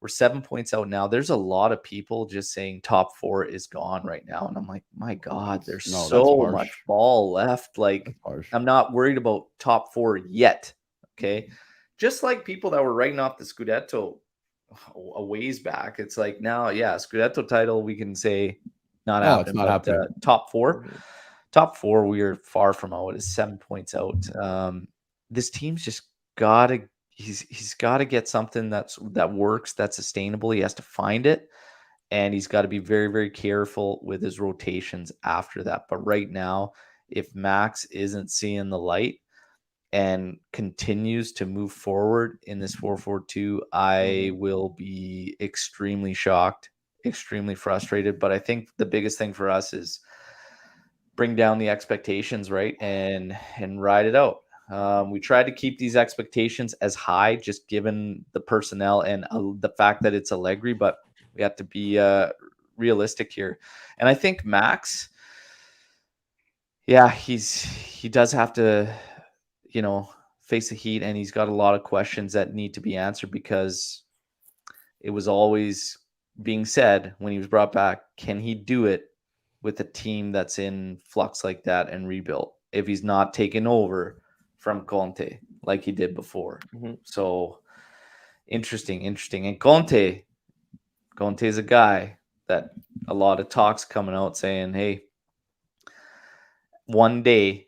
we're 7 points out now. There's a lot of people just saying top 4 is gone right now, and I'm like, my God, there's so much ball left. Like, I'm not worried about top 4 yet. Okay, just like people that were writing off the Scudetto a ways back, it's like now, yeah, Scudetto title, we can say not happening. It's not happening. Top 4, we are far from out. It's 7 points out. This team's just gotta. He's got to get something that works, that's sustainable. He has to find it, and he's got to be very, very careful with his rotations after that. But right now, if Max isn't seeing the light and continues to move forward in this 4-4-2, I will be extremely shocked, extremely frustrated. But I think the biggest thing for us is bring down the expectations, right, and ride it out. We tried to keep these expectations as high, just given the personnel and the fact that it's Allegri, but we have to be realistic here. And I think Max, yeah, he does have to, face the heat, and he's got a lot of questions that need to be answered, because it was always being said when he was brought back, can he do it with a team that's in flux like that and rebuilt if he's not taken over from Conte like he did before? So interesting. And Conte is a guy that a lot of talks coming out saying, hey, one day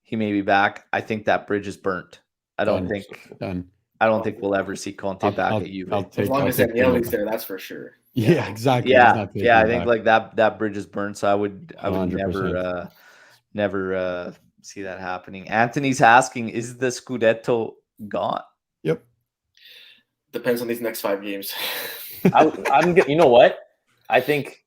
he may be back. I think that bridge is burnt. I don't think we'll ever see Conte back at Juve. As long as Agnelli's there, that's for sure. Yeah, exactly. Yeah, I think like that bridge is burnt. So I would 100%. never see that happening. Anthony's asking, is the Scudetto gone? Yep. Depends on these next 5 games. I'm you know what? I think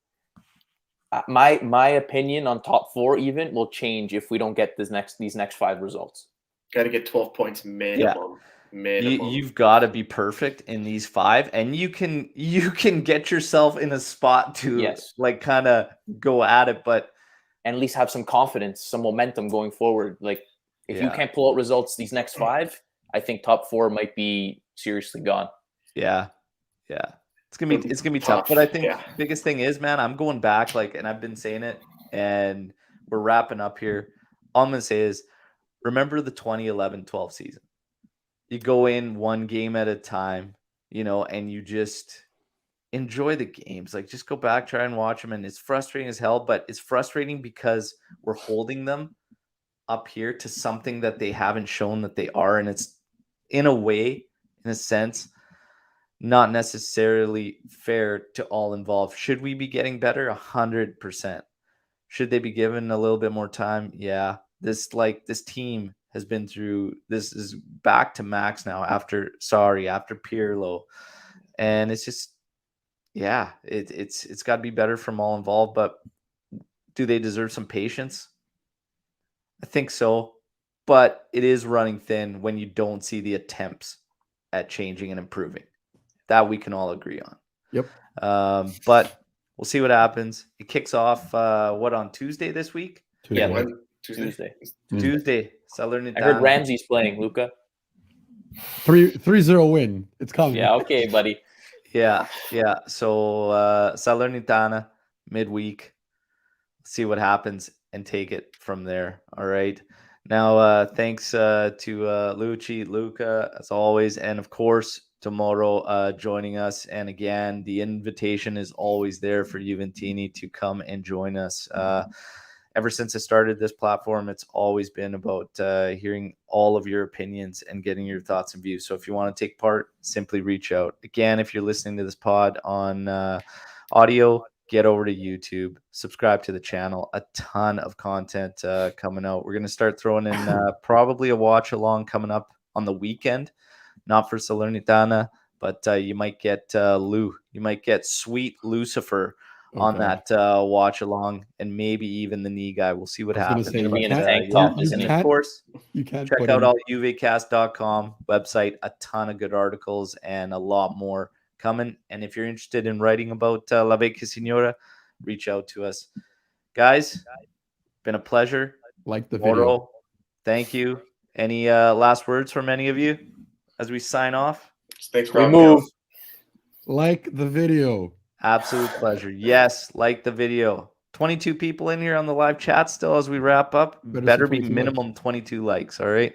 my opinion on top 4 even will change if we don't get these next 5 results. Got to get 12 points minimum. You've got to be perfect in these 5, and you can get yourself in a spot to like kind of go at it, but at least have some confidence, some momentum going forward. Like, If you can't pull out results these next 5, I think top 4 might be seriously gone. Yeah. It's gonna be tough. But I think biggest thing is, man, I'm going back, and I've been saying it, and we're wrapping up here. All I'm gonna say is, remember the 2011-12 season. You go in one game at a time, and you just enjoy the games. Just go back, try and watch them. And it's frustrating as hell, but it's frustrating because we're holding them up here to something that they haven't shown that they are. And it's, in a way, in a sense, not necessarily fair to all involved. Should we be getting better? 100%. Should they be given a little bit more time? Yeah. This team has been through, this is back to Max now after Pirlo. And it's just, it's got to be better from all involved. But do they deserve some patience? I think so. But it is running thin when you don't see the attempts at changing and improving. That we can all agree on. Yep. But we'll see what happens. It kicks off on Tuesday this week? Yeah, Tuesday. Tuesday. Salernitana. I heard Ramsey's playing, Luca. 3-0 win. It's coming. Yeah, okay, buddy. Yeah. So Salernitana midweek. See what happens and take it from there. All right. Now, thanks to Lucci, Luca, as always, and of course tomorrow joining us. And again, the invitation is always there for Juventini to come and join us. Ever since I started this platform, it's always been about hearing all of your opinions and getting your thoughts and views. So if you want to take part, simply reach out. Again, if you're listening to this pod on audio, get over to YouTube, subscribe to the channel. A ton of content coming out. We're going to start throwing in probably a watch along coming up on the weekend. Not for Salernitana, but you might get You might get Sweet Lucifer on that watch along, and maybe even the knee guy. We'll see what happens. Say, be in a tank top, of course, you can't check out all juvecast.com website. A ton of good articles and a lot more coming. And if you're interested in writing about La Vecchia Signora, reach out to us. Guys, been a pleasure. Like the video. Thank you. Any last words from any of you as we sign off? Thanks, we move. Like the video. Absolute pleasure. Yes, like the video. 22 people in here on the live chat still as we wrap up. Better be minimum likes. 22 likes, all right?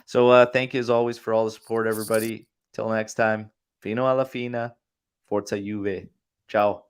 So thank you as always for all the support, everybody. Till next time. Fino alla fina. Forza Juve. Ciao.